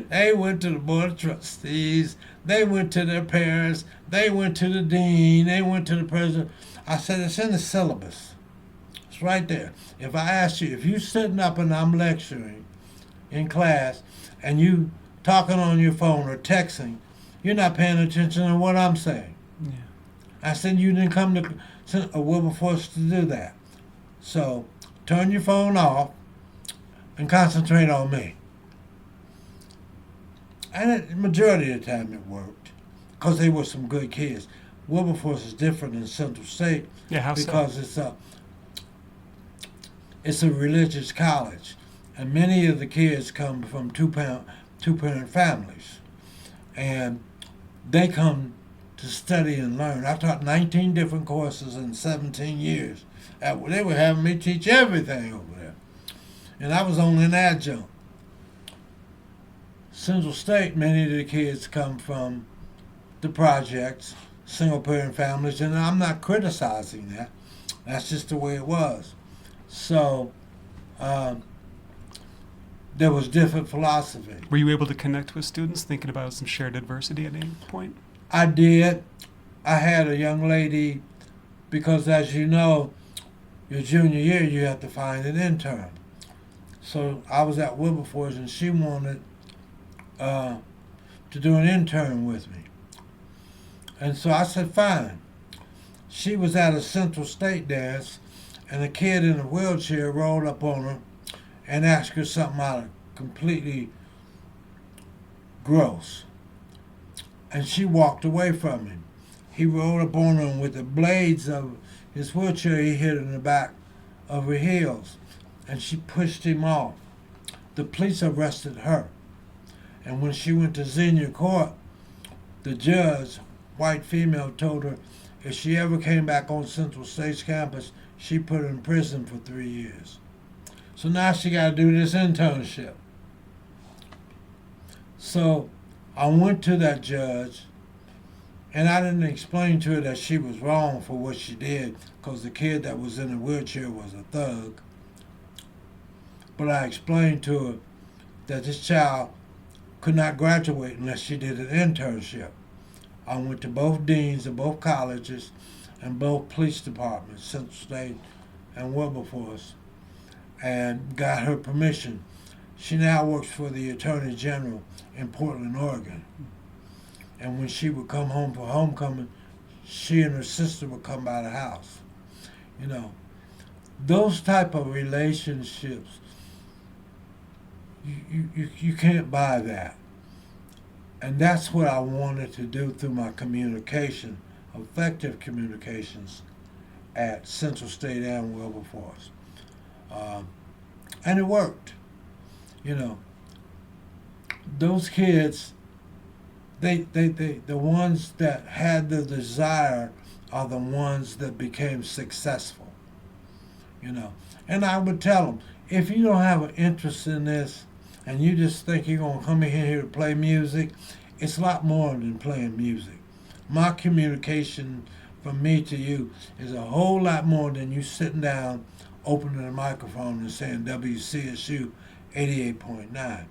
They went to the Board of Trustees. They went to their parents. They went to the dean. They went to the president. I said, it's in the syllabus. It's right there. If I ask you, if you're sitting up and I'm lecturing in class and you talking on your phone or texting, you're not paying attention to what I'm saying.
Yeah.
I said you didn't come to Wilberforce to do that. So turn your phone off and concentrate on me. And the majority of the time it worked because they were some good kids. Wilberforce is different than Central State.
Yeah, how
because
so?
it's it's a religious college, and many of the kids come from two-parent families, and they come to study and learn. I taught 19 different courses in 17 years. They were having me teach everything over there, and I was only an adjunct. Central State, many of the kids come from the projects, single-parent families, and I'm not criticizing that. That's just the way it was. So there was different philosophy.
Were you able to connect with students thinking about some shared adversity at any point?
I did. I had a young lady, because as you know, your junior year you have to find an intern. So I was at Wilberforce and she wanted to do an intern with me. And so I said, fine. She was at a Central State dance, and a kid in a wheelchair rolled up on her and asked her something out of completely gross. And she walked away from him. He rolled up on her, and with the blades of his wheelchair, he hit her in the back of her heels, and she pushed him off. The police arrested her. And when she went to Xenia court, the judge, white female, told her if she ever came back on Central State's campus, she put her in prison for 3 years. So now she got to do this internship. So I went to that judge, and I didn't explain to her that she was wrong for what she did, because the kid that was in the wheelchair was a thug. But I explained to her that this child could not graduate unless she did an internship. I went to both deans of both colleges and both police departments, Central State and Wilberforce, and got her permission. She now works for the Attorney General in Portland, Oregon. And when she would come home for homecoming, she and her sister would come by the house. You know, those type of relationships, you can't buy that. And that's what I wanted to do through my communication, effective communications at Central State and Wilberforce. And it worked. You know, those kids, the ones that had the desire are the ones that became successful. You know, and I would tell them, if you don't have an interest in this and you just think you're going to come in here to play music, it's a lot more than playing music. My communication from me to you is a whole lot more than you sitting down, opening a microphone and saying WCSU 88.9.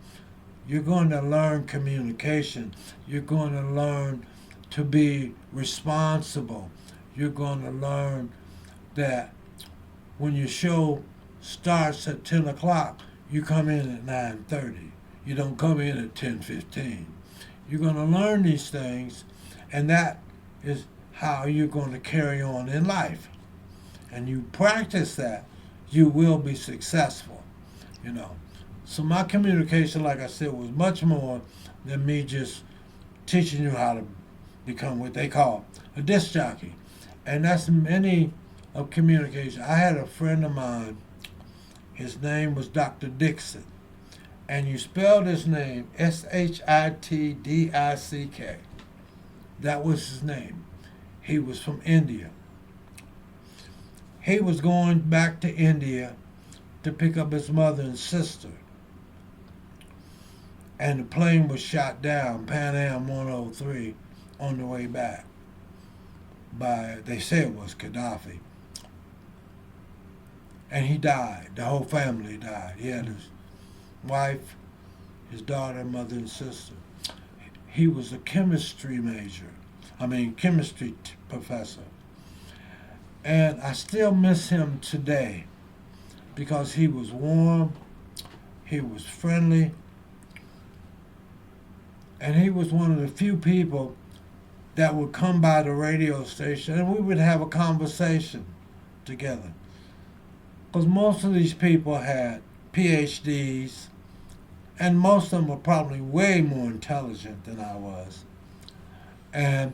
You're going to learn communication. You're going to learn to be responsible. You're going to learn that when your show starts at 10 o'clock, you come in at 9:30. You don't come in at 10:15. You're going to learn these things, and that is how you're going to carry on in life. And you practice that, you will be successful, you know. So my communication, like I said, was much more than me just teaching you how to become what they call a disc jockey. And that's many of communication. I had a friend of mine, his name was Dr. Dixon. And you spelled his name Shitdick. That was his name. He was from India. He was going back to India to pick up his mother and sister. And the plane was shot down, Pan Am 103, on the way back by, they say it was Gaddafi. And he died. The whole family died. He had his wife, his daughter, mother, and sister. He was a chemistry professor. And I still miss him today because he was warm, he was friendly, and he was one of the few people that would come by the radio station and we would have a conversation together. Because most of these people had PhDs, and most of them were probably way more intelligent than I was. And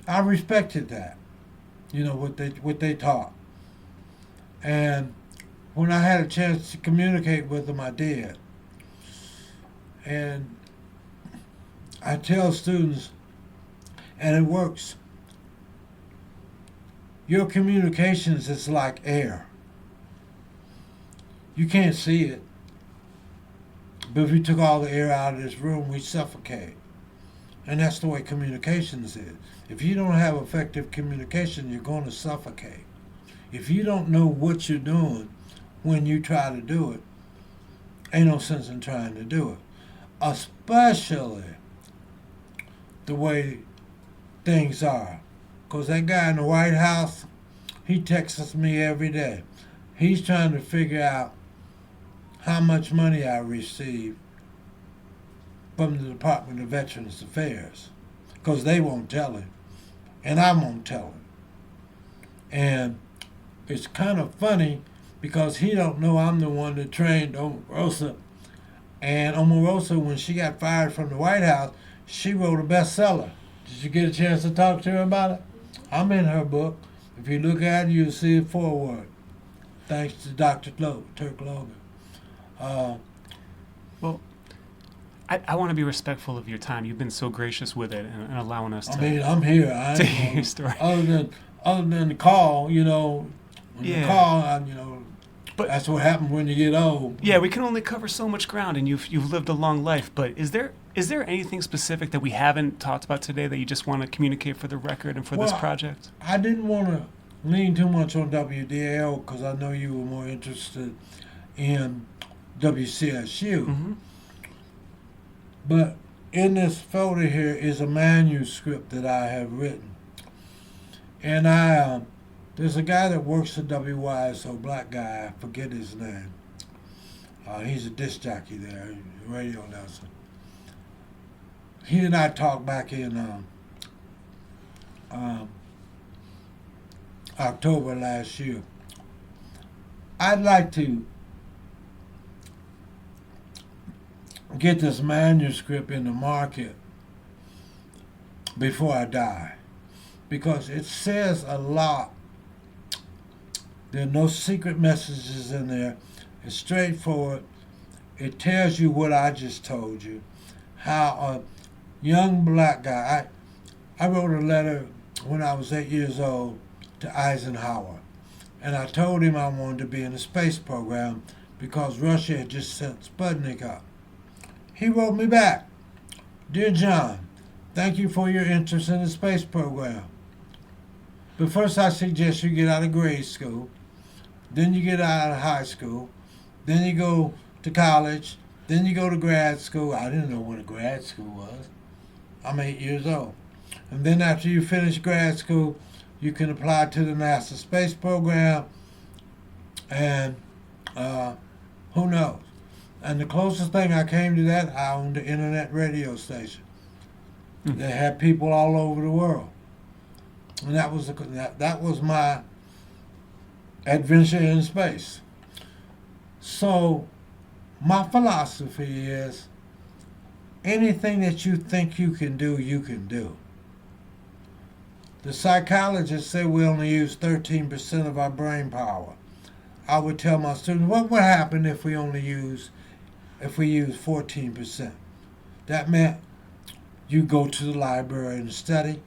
I respected that, you know, what they taught. And when I had a chance to communicate with them, I did. And I tell students, and it works, your communications is like air. You can't see it, but if you took all the air out of this room, we suffocate. And that's the way communications is. If you don't have effective communication, you're going to suffocate. If you don't know what you're doing when you try to do it, ain't no sense in trying to do it. Especially the way things are. Because that guy in the White House, he texts me every day. He's trying to figure out how much money I receive from the Department of Veterans Affairs. Because they won't tell him. And I won't tell him. And it's kind of funny because he don't know I'm the one that trained Omarosa. And Omarosa, when she got fired from the White House, she wrote a bestseller. Did you get a chance to talk to her about it? I'm in her book. If you look at it, you'll see a foreword. Thanks to Dr. Turk Logan.
Well, I want to be respectful of your time. You've been so gracious with it and allowing us to.
I mean, I'm here.
To hear your story.
Other than the call, you know, when you call, you know, but that's what happens when you get old.
Yeah, we can only cover so much ground, and you've lived a long life. But is there anything specific that we haven't talked about today that you just want to communicate for the record and for this project?
I didn't want to lean too much on WDAO because I know you were more interested in WCSU.
Mm-hmm.
But in this folder here is a manuscript that I have written. And there's a guy that works at WYSO, black guy, I forget his name. He's a disc jockey there, radio announcer. He and I talked back in October last year. I'd like to get this manuscript in the market before I die, because it says a lot. There are no secret messages in there. It's straightforward. It tells you what I just told you. How a young black guy, I wrote a letter when I was 8 years old to Eisenhower, and I told him I wanted to be in the space program because Russia had just sent Sputnik up. He wrote me back, "Dear John, thank you for your interest in the space program. But first I suggest you get out of grade school, then you get out of high school, then you go to college, then you go to grad school." I didn't know what a grad school was. I'm 8 years old. "And then after you finish grad school, you can apply to the NASA space program, and who knows." And the closest thing I came to that, I owned an internet radio station. They had people all over the world. And that was my adventure in space. So my philosophy is anything that you think you can do, you can do. The psychologists say we only use 13% of our brain power. I would tell my students, what would happen if we use 14%? That meant you go to the library and study.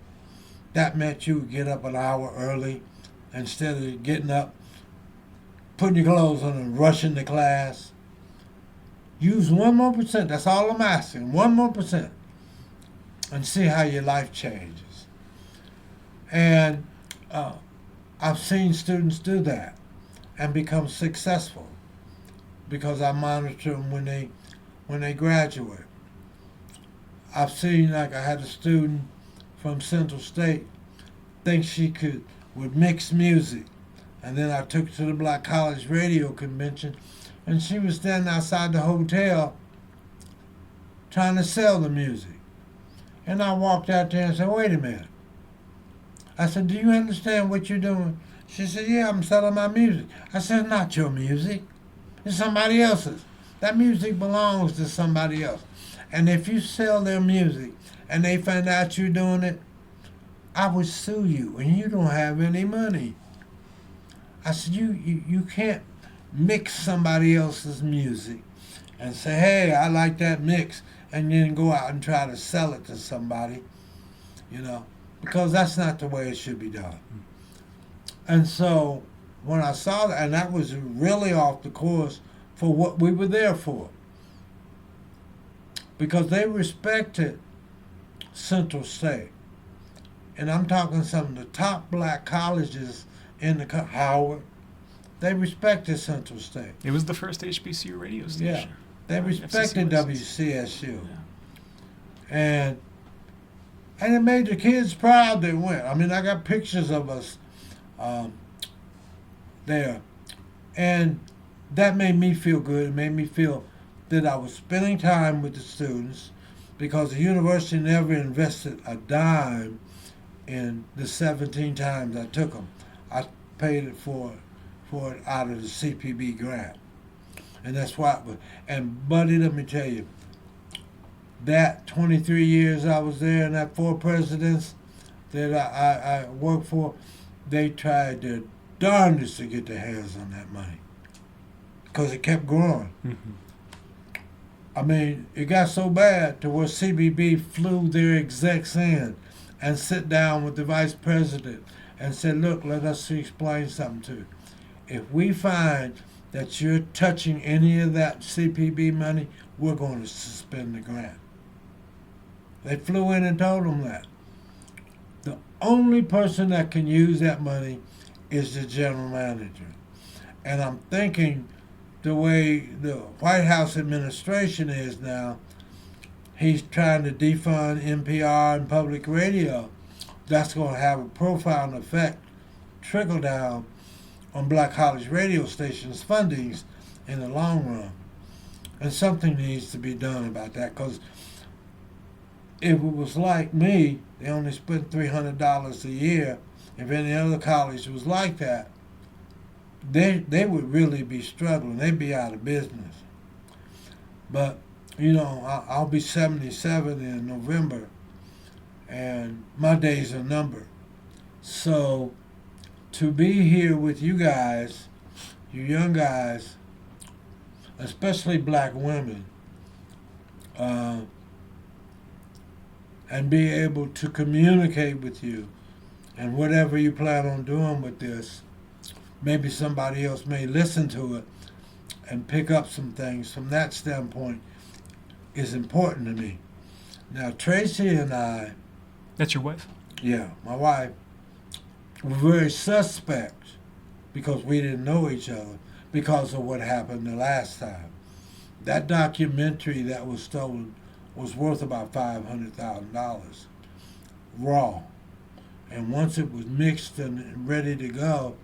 That meant you would get up an hour early instead of getting up, putting your clothes on and rushing to class. Use 1 more percent. That's all I'm asking. 1 more percent. And see how your life changes. And I've seen students do that and become successful because I monitor them when they graduate. I've seen, like I had a student from Central State think she would mix music. And then I took her to the Black College Radio Convention, and she was standing outside the hotel trying to sell the music. And I walked out there and said, "Wait a minute." I said, "Do you understand what you're doing?" She said, "Yeah, I'm selling my music." I said, "Not your music. It's somebody else's. That music belongs to somebody else. And if you sell their music and they find out you're doing it, I would sue you, and you don't have any money." I said, you can't mix somebody else's music and say, hey, I like that mix, and then go out and try to sell it to somebody, because that's not the way it should be done. And so when I saw that, and that was really off the course for what we were there for, because they respected Central State. And I'm talking some of the top black colleges in the Howard. They respected Central State.
It was the first HBCU radio station.
Yeah, they respected WCSU.
Yeah.
And it made the kids proud they went. I mean, I got pictures of us there. And that made me feel good. It made me feel that I was spending time with the students, because the university never invested a dime in the 17 times I took them. I paid it for it out of the CPB grant. And that's why. And buddy, let me tell you, that 23 years I was there and that 4 presidents that I worked for, they tried their darndest to get their hands on that money, because it kept growing.
Mm-hmm.
I mean, it got so bad to where CBB flew their execs in and sit down with the vice president and said, look, let us explain something to you. If we find that you're touching any of that CPB money, we're going to suspend the grant. They flew in and told them that. The only person that can use that money is the general manager. And I'm thinking the way the White House administration is now, he's trying to defund NPR and public radio. That's going to have a profound effect, trickle down on black college radio stations' fundings in the long run. And something needs to be done about that, because if it was like me, they only spent $300 a year. If any other college was like that, they would really be struggling. They'd be out of business. But, I'll be 77 in November, and my days are numbered. So to be here with you guys, you young guys, especially black women, and be able to communicate with you, and whatever you plan on doing with this, maybe somebody else may listen to it and pick up some things from that standpoint, is important to me. Now, Tracy and I...
That's your wife?
Yeah, my wife. Were very suspect, because we didn't know each other, because of what happened the last time. That documentary that was stolen was worth about $500,000 raw. And once it was mixed and ready to go,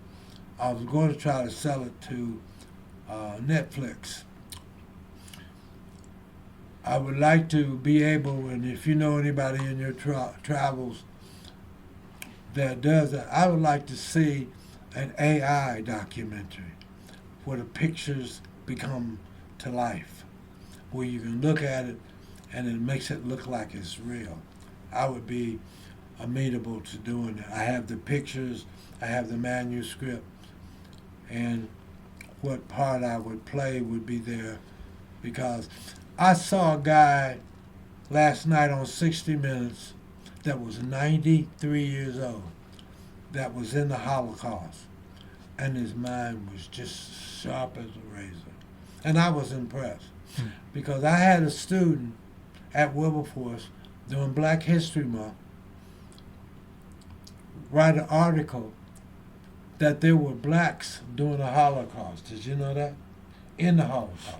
I was going to try to sell it to Netflix. I would like to be able, and if you know anybody in your travels that does that, I would like to see an AI documentary where the pictures become to life, where you can look at it and it makes it look like it's real. I would be amenable to doing it. I have the pictures, I have the manuscript, and what part I would play would be there, because I saw a guy last night on 60 Minutes that was 93 years old, that was in the Holocaust, and his mind was just sharp as a razor. And I was impressed, because I had a student at Wilberforce during Black History Month write an article that there were blacks during the Holocaust. Did you know that? In the Holocaust.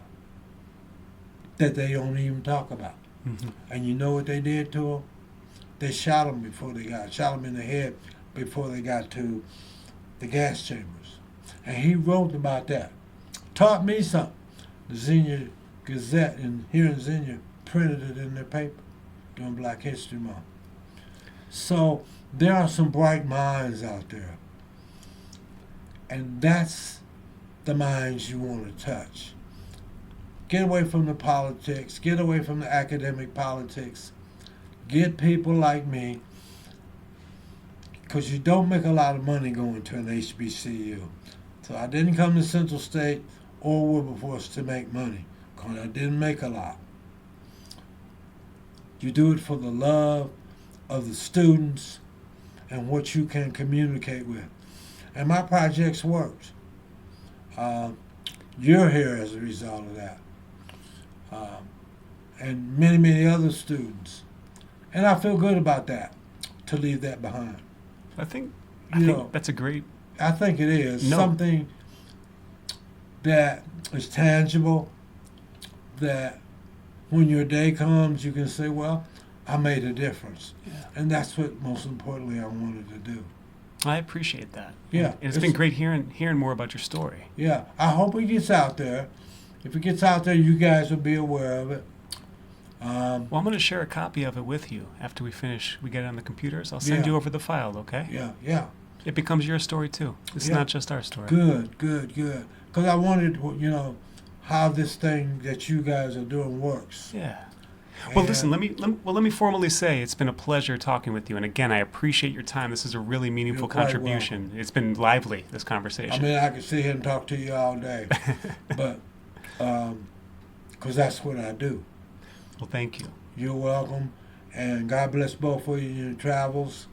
That they don't even talk about.
Mm-hmm.
And you know what they did to them? They shot them shot them in the head before they got to the gas chambers. And he wrote about that. Taught me something. The Xenia Gazette here in Xenia printed it in their paper during Black History Month. So there are some bright minds out there. And that's the minds you want to touch. Get away from the politics. Get away from the academic politics. Get people like me, because you don't make a lot of money going to an HBCU. So I didn't come to Central State or Wilberforce to make money, because I didn't make a lot. You do it for the love of the students and what you can communicate with. And my projects worked. You're here as a result of that. And many, many other students. And I feel good about that, to leave that behind.
I think
know,
that's a great.
I think it is
No.
something that is tangible, that when your day comes, you can say, well, I made a difference.
Yeah.
And that's what, most importantly, I wanted to do.
I appreciate that.
Yeah,
And it's been great hearing more about your story.
Yeah, I hope it gets out there. If it gets out there, you guys will be aware of it.
Well, I'm going to share a copy of it with you after we get it on the computers. I'll send
Yeah.
you over the file, okay?
Yeah.
It becomes your story, too. It's
Yeah.
not just our story.
Good. Because I wanted, how this thing that you guys are doing works.
Yeah. Well,
And-
listen, let me formally say it's been a pleasure talking with you. And again, I appreciate your time. This is a really meaningful
You're quite
contribution. It's been lively, this conversation.
I mean, I could sit here and talk to you all day, but because that's what I do.
Well, thank you.
You're welcome, and God bless both of you in your travels.